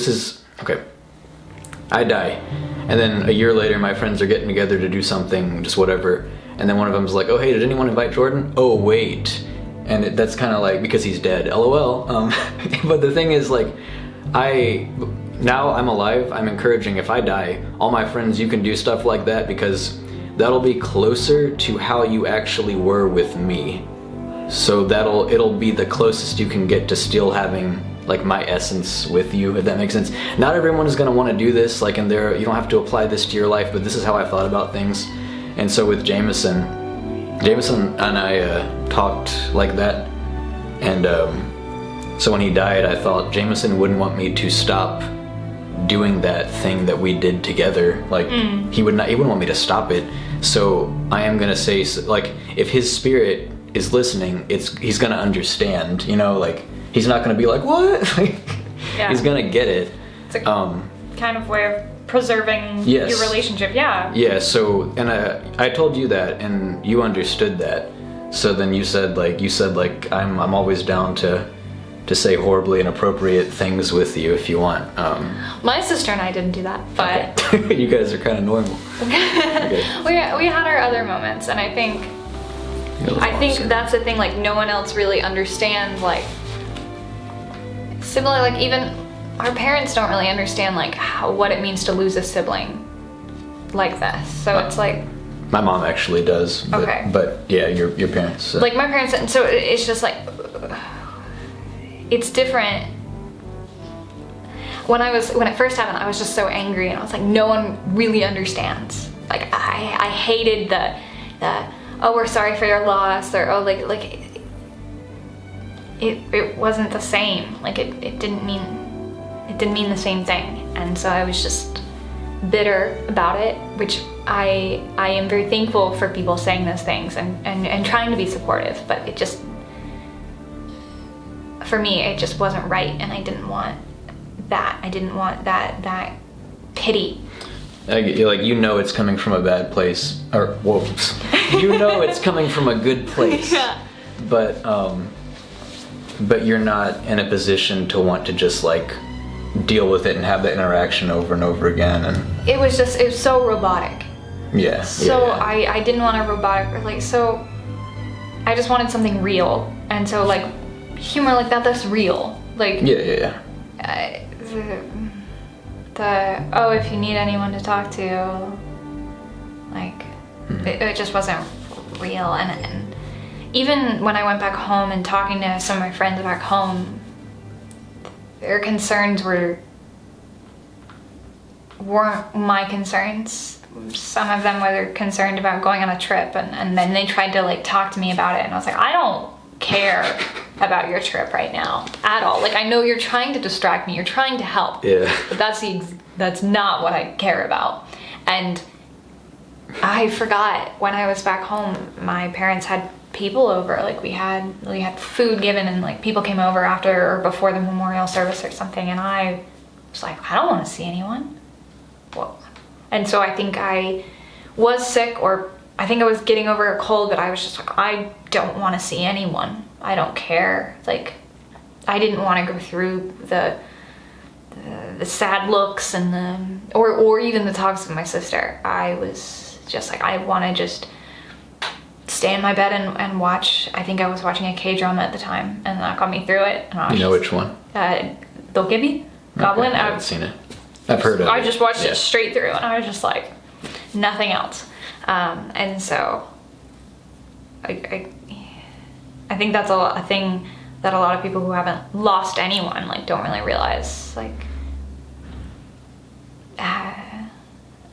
I die, and then a year later my friends are getting together to do something, just whatever, and then one of them's like, oh hey, did anyone invite Jordan? Oh wait. And that's kind of like, because he's dead, lol. But the thing is, like, now I'm alive, I'm encouraging, if I die, all my friends, you can do stuff like that, because that'll be closer to how you actually were with me. So it'll be the closest you can get to still having like my essence with you, if that makes sense. Not everyone is gonna want to do this, like, and you don't have to apply this to your life, but this is how I thought about things. And so with Jamison and I talked like that, and so when he died, I thought Jamison wouldn't want me to stop doing that thing that we did together. Like he wouldn't want me to stop it. So I am gonna say, like, if his spirit is listening, he's gonna understand, you know, like he's not gonna be like, what? Yeah. He's gonna get it. It's a kind of way of preserving your relationship. Yeah, so, and I told you that, and you understood that. So then you said like I'm always down to say horribly inappropriate things with you if you want. My sister and I didn't do that, but okay. You guys are kind of normal. Okay. we had our other moments, and I think that's the thing, like no one else really understands, like similar, like even our parents don't really understand like what it means to lose a sibling like this. So it's like, my mom actually does. But, okay. But yeah, your parents. Like my parents, and so it's just like, it's different. When it first happened, I was just so angry, and I was like, no one really understands. Like I hated the oh, we're sorry for your loss, or oh, like it wasn't the same. Like it didn't mean the same thing. And so I was just bitter about it, which I am very thankful for people saying those things and trying to be supportive, but it just, for me, it just wasn't right, and I didn't want that. I didn't want that pity. You know it's coming from a bad place, or whoops. You know it's coming from a good place. Yeah. But you're not in a position to want to just like deal with it and have that interaction over and over again. And it was so robotic. Yeah. So yeah. I didn't want a robotic, like, so I just wanted something real. And so like humor like that's real. Like yeah. Oh, if you need anyone to talk to, like it just wasn't real. And even when I went back home and talking to some of my friends back home, their concerns weren't my concerns. Some of them were concerned about going on a trip, and then they tried to like talk to me about it, and I was like, I don't care about your trip right now at all. Like, I know you're trying to distract me, you're trying to help, yeah, but that's not what I care about. And I forgot when I was back home, my parents had people over. Like we had food given, and like people came over after or before the memorial service or something, and I was like, I don't want to see anyone. Well, and so I think I was sick, or I think I was getting over a cold, but I was just like, I don't want to see anyone. I don't care. Like, I didn't want to go through the sad looks and or even the talks with my sister. I was just like, I want to just stay in my bed and watch. I think I was watching a K-drama at the time, and that got me through it. And I was which one? Dokebi? Goblin? Okay, I haven't seen it. I've heard of it. I just watched it straight through, and I was just like, nothing else. And so I think that's a thing that a lot of people who haven't lost anyone like don't really realize. Like, I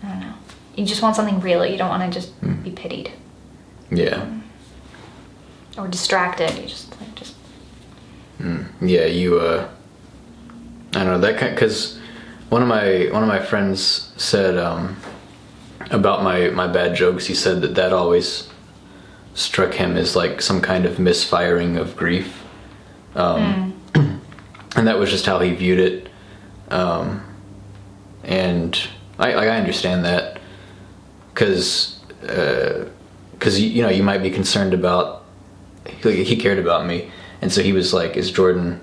don't know. You just want something real. You don't want to just be pitied. Yeah. Or distracted. You just Yeah, you. I don't know that kind, because one of my friends said about my bad jokes. He said that always struck him as like some kind of misfiring of grief, and that was just how he viewed it. And I understand that, because you might be concerned about. He cared about me, and so he was like, is Jordan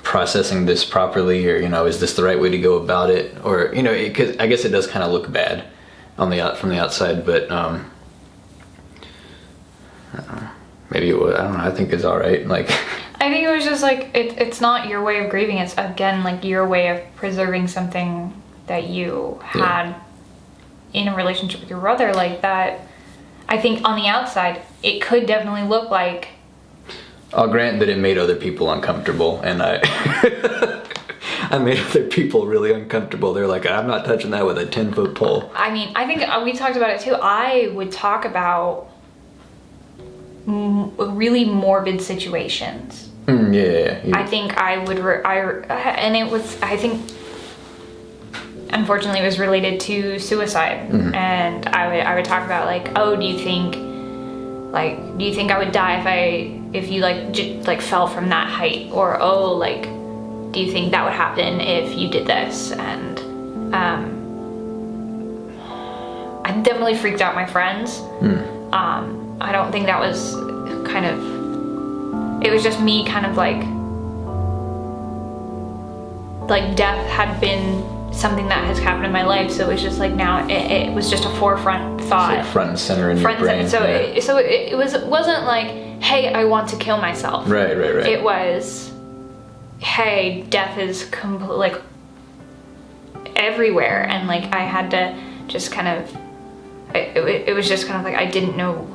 processing this properly, or is this the right way to go about it, or because I guess it does kind of look bad from the outside, but I don't know, maybe it was, I don't know, I think it's all right. Like, I think it was just like it's not your way of grieving, it's again like your way of preserving something that you had in a relationship with your brother. Like that, I think on the outside it could definitely look like, I'll grant that it made other people uncomfortable, and I made other people really uncomfortable. They're like, I'm not touching that with a 10-foot pole. I mean, I think we talked about it too. I would talk about really morbid situations. Yeah. I think I would, and it was, I think, unfortunately, it was related to suicide. And I would talk about like, oh, do you think I would die if you like fell from that height, or oh, like, do you think that would happen if you did this? And I definitely freaked out my friends. I don't think that was it was just me kind of like death had been something that has happened in my life, so it was just like now it was just a forefront thought. It's like front and center in your brain. So it wasn't like, hey, I want to kill myself. Right. It was, hey, death is like everywhere, and like I had to just kind of, it was just kind of like I didn't know.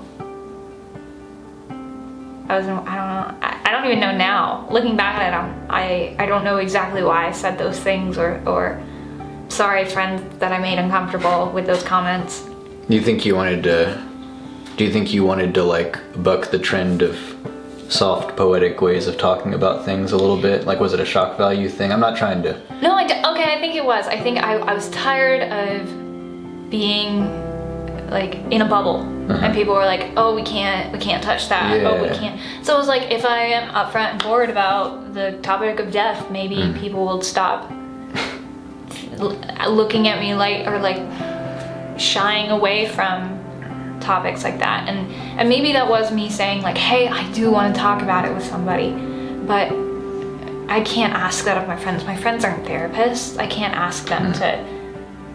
I don't know. I don't even know now. Looking back at it, I don't know exactly why I said those things, or sorry, friends that I made uncomfortable with those comments. Do you think you wanted to like buck the trend of soft poetic ways of talking about things a little bit? Like, was it a shock value thing? I'm not trying to. No, I think it was. I think I was tired of being like in a bubble, and people were like, oh, we can't touch that. Oh, we can't. So it was like, if I am upfront and forward about the topic of death, maybe people will stop looking at me like, or like shying away from topics like that. And maybe that was me saying like, hey, I do want to talk about it with somebody, but I can't ask that of my friends. My friends aren't therapists. I can't ask them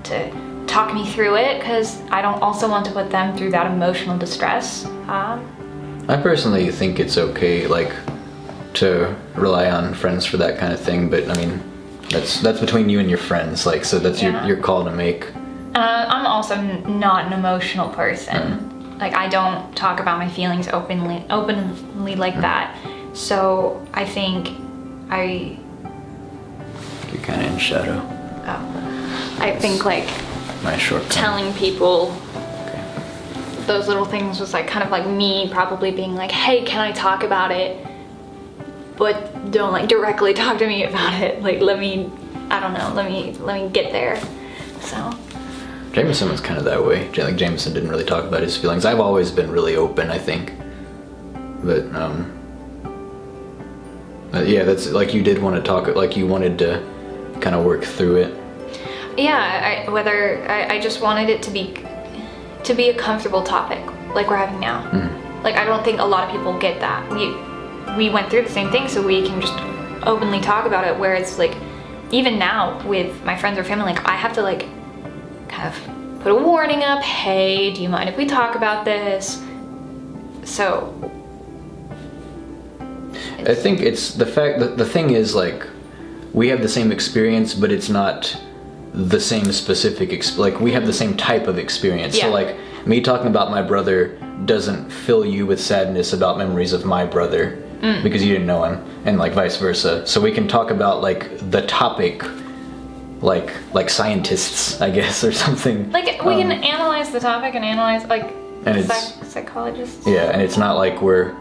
to talk me through it, because I don't also want to put them through that emotional distress. I personally think it's okay, like, to rely on friends for that kind of thing, but I mean, that's between you and your friends, like, so that's your call to make. I'm also not an emotional person. Like, I don't talk about my feelings openly like that. So I think you're kind of in shadow. I think like my shortcoming. Telling people those little things was like kind of like me probably being like, hey, can I talk about it? But don't like directly talk to me about it. Like, let me get there. So Jamison was kind of that way. Like Jamison didn't really talk about his feelings. I've always been really open, I think. But yeah, that's like you did want to talk. Like you wanted to kind of work through it. Yeah, I just wanted it to be a comfortable topic, like we're having now. Like I don't think a lot of people get that. We went through the same thing, so we can just openly talk about it. Where it's like, even now with my friends or family, like I have to like kind of put a warning up. Hey, do you mind if we talk about this? So I think it's the fact that the thing is like we have the same experience, but it's not the same specific like we have the same type of experience. Yeah. So like me talking about my brother doesn't fill you with sadness about memories of my brother because you didn't know him, and like vice versa. So we can talk about like the topic like scientists, I guess, or something. like we can analyze the topic and analyze like and psychologists. Yeah, and it's not like we're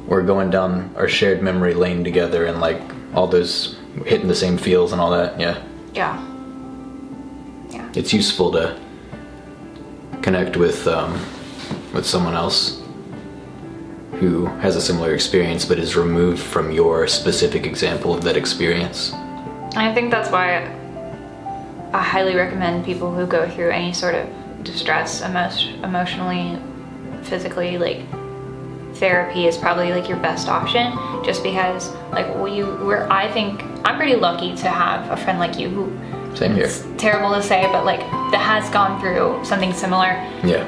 going down our shared memory lane together and like all those hitting the same feels and all that. Yeah. Yeah. It's useful to connect with someone else who has a similar experience but is removed from your specific example of that experience. I think that's why I highly recommend people who go through any sort of distress, emotionally, physically, like therapy is probably like your best option, just because like I think I'm pretty lucky to have a friend like you who, same here, it's terrible to say, but like that has gone through something similar. Yeah.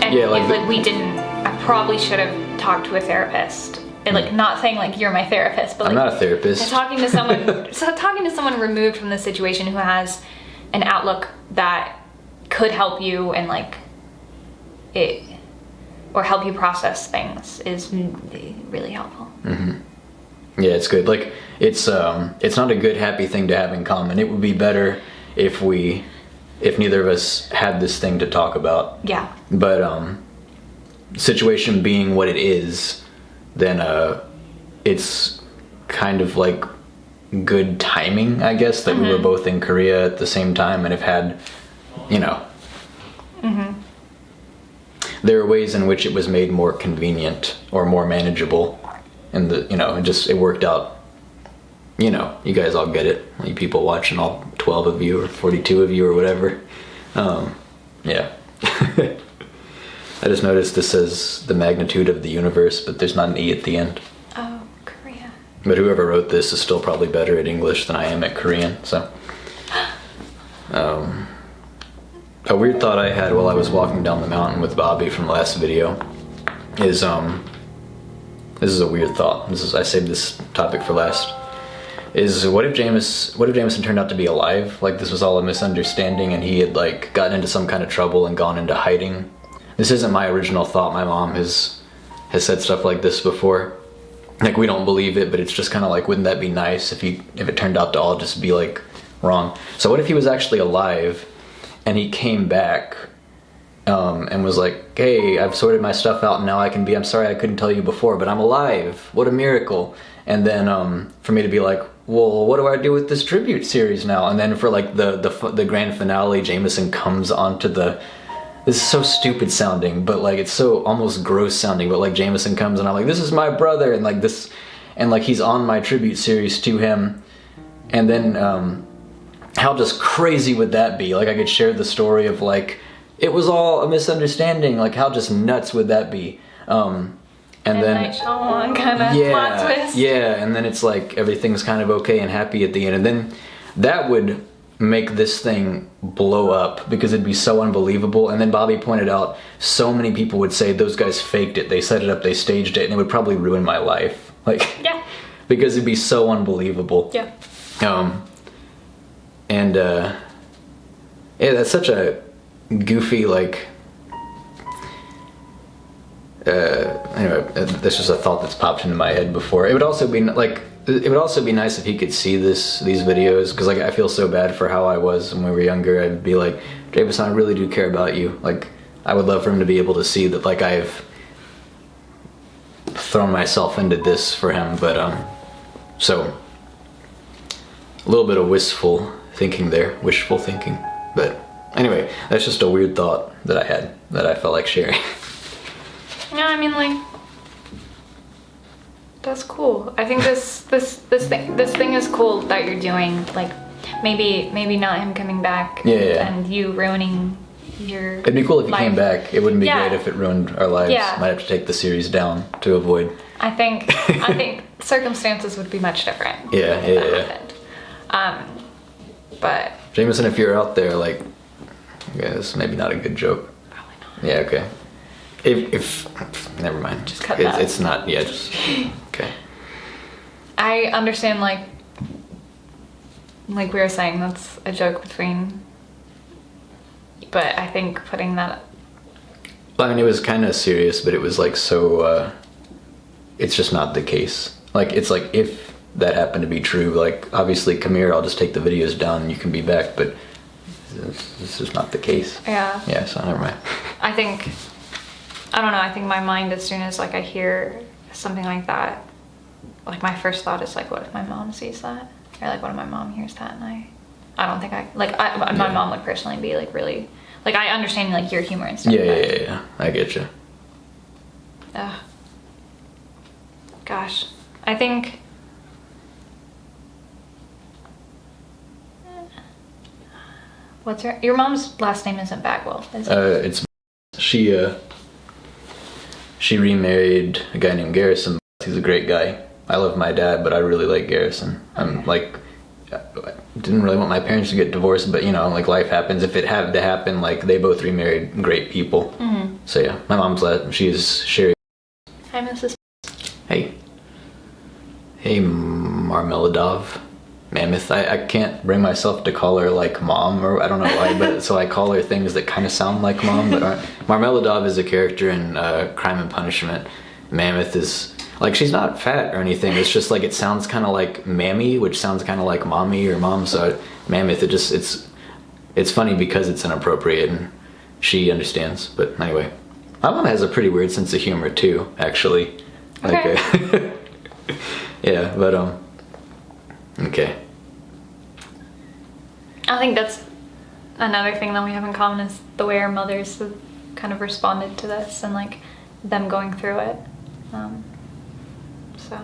And yeah, like I probably should have talked to a therapist. And like not saying like you're my therapist, but I'm like, not a therapist. Talking to someone removed from the situation who has an outlook that could help you and like it, or help you process things, is really helpful. Yeah, it's good. Like it's not a good happy thing to have in common. It would be better if neither of us had this thing to talk about. Yeah. But situation being what it is, then it's kind of like good timing, I guess, that we were both in Korea at the same time and have had, there are ways in which it was made more convenient or more manageable, and it worked out. You guys all get it. You people watching, all 12 of you or 42 of you or whatever. Yeah. I just noticed this says the magnitude of the universe, but there's not an E at the end. Oh, Korea. But whoever wrote this is still probably better at English than I am at Korean, so. A weird thought I had while I was walking down the mountain with Bobby from the last video is, this is a weird thought. I saved this topic for last. Is what if Jamison turned out to be alive? Like this was all a misunderstanding and he had like gotten into some kind of trouble and gone into hiding. This isn't my original thought. My mom has said stuff like this before. Like we don't believe it, but it's just kind of like, wouldn't that be nice if it turned out to all just be like wrong? So what if he was actually alive and he came back and was like, hey, I've sorted my stuff out and now I can be, I'm sorry I couldn't tell you before, but I'm alive. What a miracle. And then for me to be like, well, what do I do with this tribute series now? And then for like the grand finale, Jamison comes onto the, this is so stupid sounding, but like it's so almost gross sounding, but like Jamison comes and I'm like, this is my brother, and like this, and like he's on my tribute series to him. And then how just crazy would that be? Like I could share the story of like, it was all a misunderstanding. Like how just nuts would that be? And then kind of plot twist. Yeah, and then it's like everything's kind of okay and happy at the end, and then that would make this thing blow up because it'd be so unbelievable. And then Bobby pointed out so many people would say those guys faked it, they set it up, they staged it, and it would probably ruin my life. Like, yeah, because it'd be so unbelievable. Yeah. Yeah, that's such a goofy like. Anyway, that's just a thought that's popped into my head before. It would also be like, it would also be nice if he could see these videos, because like I feel so bad for how I was when we were younger. I'd be like, Jamison, I really do care about you. Like, I would love for him to be able to see that like I've thrown myself into this for him. But so a little bit of wishful thinking there, wishful thinking. But anyway, that's just a weird thought that I had that I felt like sharing. Yeah, I mean, like, that's cool. I think this thing is cool that you're doing. Like, maybe not him coming back. Yeah. And you ruining your. It'd be cool if he life. came back. It wouldn't be Yeah. great if it ruined our lives. Yeah. Might have to take the series down to avoid. I think circumstances would be much different. Yeah. But Jamison, if you're out there, like, yeah, this is maybe not a good joke. Probably not. Yeah, okay. If never mind. Just cut that. It's not. Yeah, just okay. I understand, like we were saying, that's a joke between. But I think putting that. Well, I mean, it was kind of serious, but it was like so. It's just not the case. Like, it's like if that happened to be true, like obviously, come here, I'll just take the videos down and you can be back. But this is not the case. Yeah. Yeah. So never mind. I don't know, I think my mind, as soon as like I hear something like that, like my first thought is like, what if my mom sees that? Or like, what if my mom hears that? And I don't think my mom would personally be like really, like, I understand like your humor and stuff. Yeah. I get you. Ugh. Gosh, I think. What's your mom's last name isn't Bagwell, is it? It's she remarried a guy named Garrison. He's a great guy. I love my dad, but I really like Garrison. I'm like, I didn't really want my parents to get divorced, but you know, like life happens. If it had to happen, like they both remarried great people. Mm-hmm. So yeah, my mom's she's Sherry. Hi, Mrs. Hey Marmeladov. Mammoth. I can't bring myself to call her like mom, or I don't know why, but so I call her things that kind of sound like mom, but aren't. Marmeladov is a character in Crime and Punishment. Mammoth is like, she's not fat or anything. It's just like it sounds kind of like mammy, which sounds kind of like mommy or mom. So Mammoth, it's funny because it's inappropriate and she understands. But anyway, my mom has a pretty weird sense of humor too, actually. Okay. Like, yeah, but okay. I think that's another thing that we have in common is the way our mothers have kind of responded to this and like them going through it. So.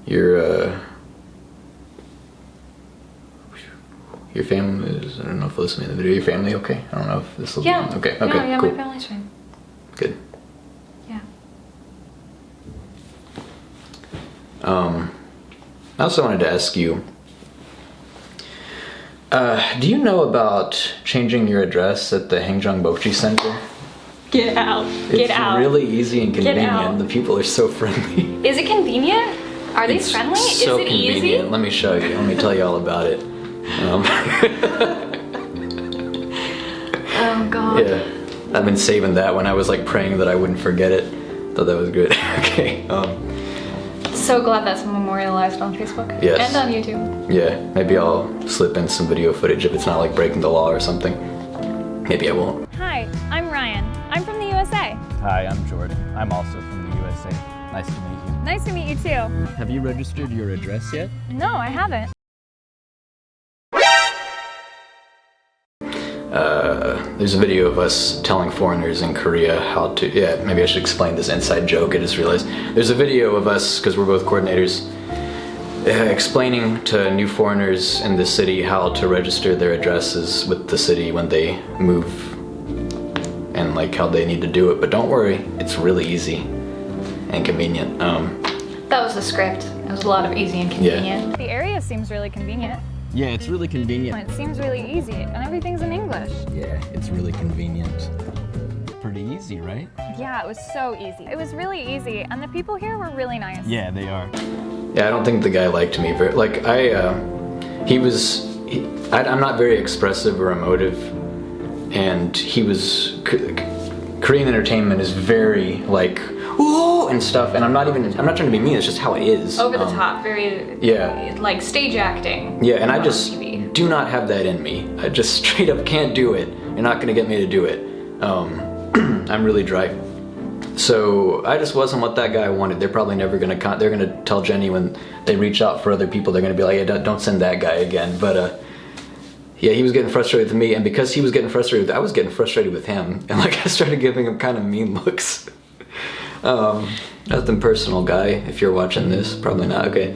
Your family is, I don't know if listening to the video, your family okay? I don't know if this will be okay. Yeah, cool. my family's fine. Good. Yeah. I also wanted to ask you, do you know about changing your address at the Haengjeong Bochi Center? Get out. Get out. It's really easy and Get out. convenient. The people are so friendly. Is it convenient? Are they friendly? So is it convenient. easy? Let me show you. Let me tell you all about it. Oh god. Yeah, I've been saving that when I was like praying that I wouldn't forget it. Thought that was good. Okay. So glad that's memorialized on Facebook. Yes. And on YouTube. Yeah, maybe I'll slip in some video footage if it's not like breaking the law or something. Maybe I won't. Hi, I'm Riane. I'm from the USA. Hi, I'm Jordan. I'm also from the USA. Nice to meet you. Nice to meet you too. Have you registered your address yet? No, I haven't. There's a video of us telling foreigners in Korea how to, yeah, maybe I should explain this inside joke, I just realized. There's a video of us, because we're both coordinators, explaining to new foreigners in the city how to register their addresses with the city when they move, and like how they need to do it. But don't worry, it's really easy and convenient. That was the script. It was a lot of easy and convenient. The area seems really convenient. Yeah, it's really convenient. It seems really easy, and everything's in English. Yeah, it's really convenient. Pretty easy, right? Yeah, it was so easy. It was really easy, and the people here were really nice. Yeah, they are. Yeah, I don't think the guy liked me very, like, I'm not very expressive or emotive, and he was, Korean entertainment is very, like, ooh, and stuff, and I'm not trying to be mean, it's just how it is. Over the top, very, like stage acting. Yeah, and I just do not have that in me. I just straight up can't do it. You're not gonna get me to do it. I'm really dry. So I just wasn't what that guy wanted. They're probably never gonna they're gonna tell Jenny when they reach out for other people, they're gonna be like, yeah, don't send that guy again. But yeah, he was getting frustrated with me, and because he was getting frustrated, I was getting frustrated with him, and like I started giving him kind of mean looks. Nothing personal, guy. If you're watching this, probably not. Okay.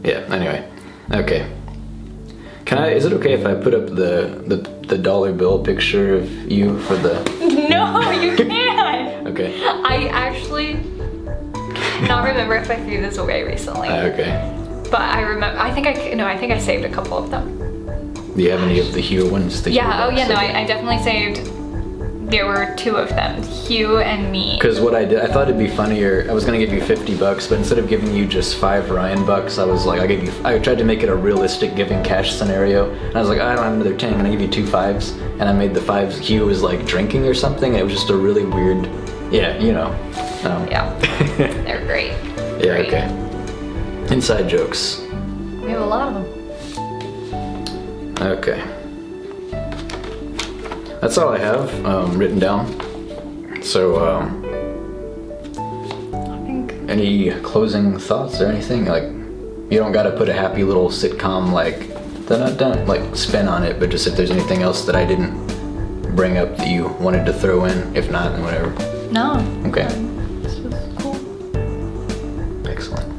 Yeah. Anyway. Okay. Is it okay if I put up the dollar bill picture of you for the... No, you can't! Okay. I actually not remember if I threw this away recently. Okay. But I remember, I think I saved a couple of them. Do you have any of the Hugh ones? I definitely saved, there were 2 of them, Hugh and me. Because what I did, I thought it'd be funnier, I was gonna give you $50, but instead of giving you just 5 Riane bucks, I was like, I tried to make it a realistic giving cash scenario, and I was like, I don't have another 10, I'm gonna give you 2 5s, and I made the 5s, Hugh was like drinking or something, and it was just a really weird, yeah, you know. Yeah, they're great. Yeah, great. Okay. Inside jokes. We have a lot of them. Okay. That's all I have written down. So, any closing thoughts or anything? Like, you don't gotta put a happy little sitcom like dun-dun-dun, like spin on it, but just if there's anything else that I didn't bring up that you wanted to throw in, if not, then whatever. No. Okay. This was cool. Excellent.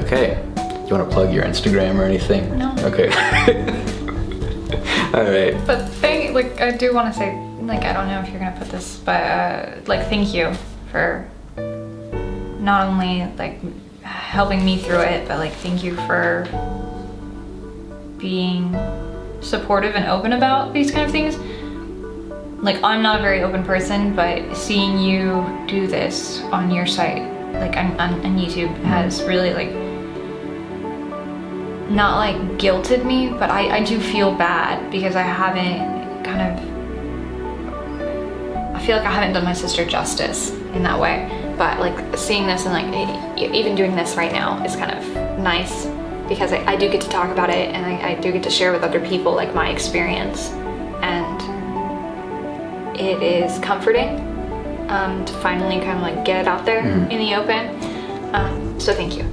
Okay. You want to plug your Instagram or anything? No. Okay. All right. But I do want to say, like, I don't know if you're gonna put this, but like, thank you for not only like helping me through it, but like, thank you for being supportive and open about these kind of things. Like, I'm not a very open person, but seeing you do this on your site, like on YouTube, has really like, not like guilted me, but I do feel bad because I haven't I feel like I haven't done my sister justice in that way. But like seeing this and like even doing this right now is kind of nice because I do get to talk about it, and I do get to share with other people like my experience, and it is comforting to finally kind of like get it out there in the open. So thank you.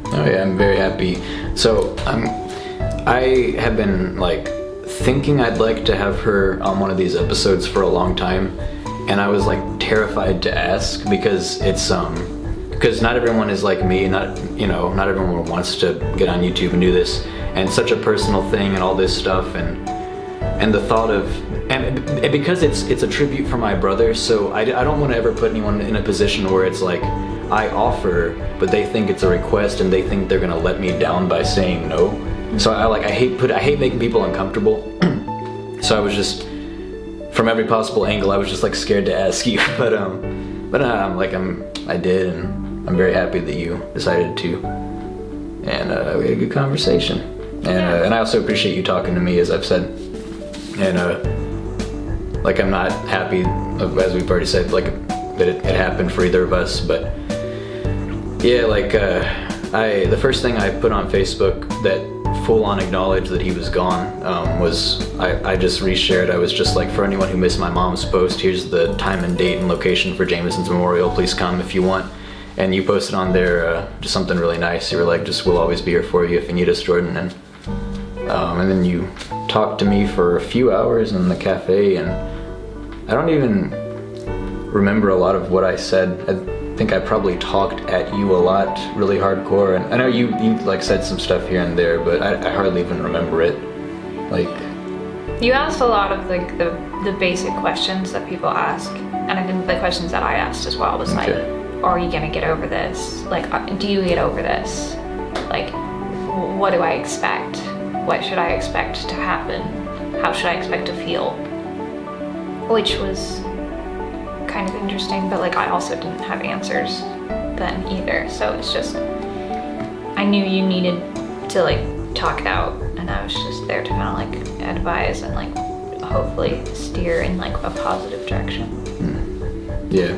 Oh yeah, I'm very happy. So I have been like thinking I'd like to have her on one of these episodes for a long time, and I was like terrified to ask because it's because not everyone is like me, not everyone wants to get on YouTube and do this, and such a personal thing and all this stuff, and the thought of and because it's a tribute for my brother, so I don't want to ever put anyone in a position where it's like I offer, but they think it's a request and they think they're gonna let me down by saying no. So I hate making people uncomfortable. So I was just, from every possible angle, I was just like scared to ask you. But I did, and I'm very happy that you decided to. And we had a good conversation. And I also appreciate you talking to me, as I've said. And like I'm not happy, as we've already said, like that it happened for either of us, but. Yeah, like the first thing I put on Facebook that full-on acknowledged that he was gone was I just reshared. I was just like, for anyone who missed my mom's post, here's the time and date and location for Jamison's memorial. Please come if you want. And you posted on there just something really nice. You were like, just we'll always be here for you if you need us, Jordan. And then you talked to me for a few hours in the cafe, and I don't even remember a lot of what I said. I think I probably talked at you a lot, really hardcore, and I know you like said some stuff here and there, but I hardly even remember it. Like, you asked a lot of like the basic questions that people ask, and I think the questions that I asked as well was like, are you gonna get over this? Like, do you get over this? Like, what do I expect? What should I expect to happen? How should I expect to feel? Which was kind of interesting, but like I also didn't have answers then either, so it's just I knew you needed to like talk it out, and I was just there to kind of like advise and like hopefully steer in like a positive direction. Yeah,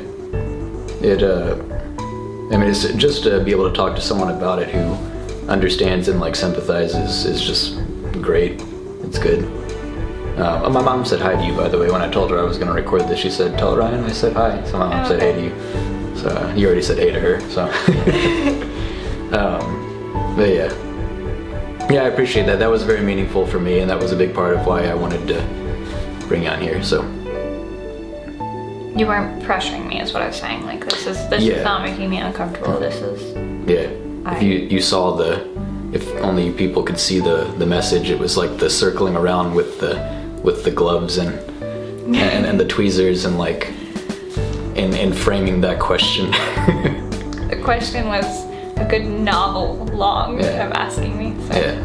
it I mean, it's just to be able to talk to someone about it who understands and like sympathizes is just great. It's good. My mom said hi to you, by the way, when I told her I was going to record this. She said, tell Ryan I said hi. So my mom said hey to you. So you already said hey to her, so. But yeah. Yeah, I appreciate that. That was very meaningful for me, and that was a big part of why I wanted to bring you on here, so. You weren't pressuring me is what I was saying. Like, this is not making me uncomfortable. This is... Yeah. If you saw if only people could see the message, it was like the circling around with the gloves and the tweezers and like in framing that question. The question was a good novel long of asking me. So. Yeah.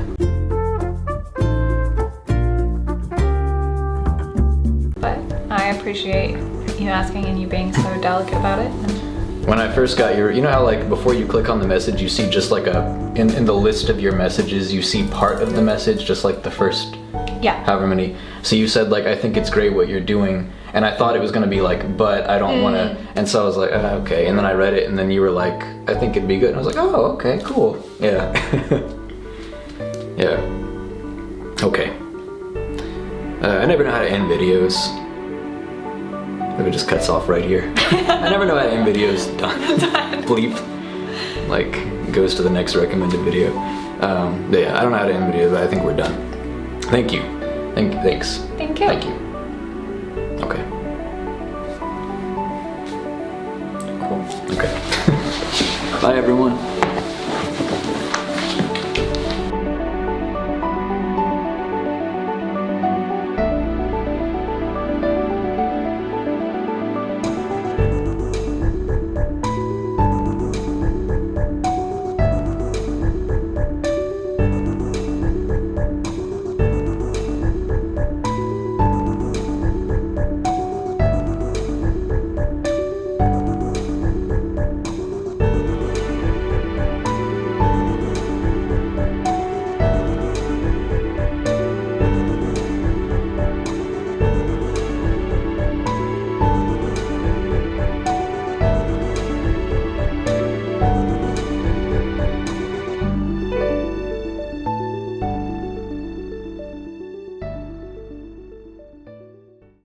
But I appreciate you asking and you being so delicate about it. When I first got you know how like before you click on the message, you see just like in the list of your messages, you see part of the message, just like the first however many. So you said like, I think it's great what you're doing. And I thought it was gonna be like, but I don't wanna. And so I was like, okay. And then I read it and then you were like, I think it'd be good. And I was like, oh, okay, cool. Yeah. Yeah. Okay. I never know how to end videos. If it just cuts off right here. I never know how to end videos. Done. Bleep. Like, goes to the next recommended video. But yeah, I don't know how to end videos, but I think we're done. Thank you. Thanks. Thank you. Thank you. Okay. Cool. Okay. Bye, everyone.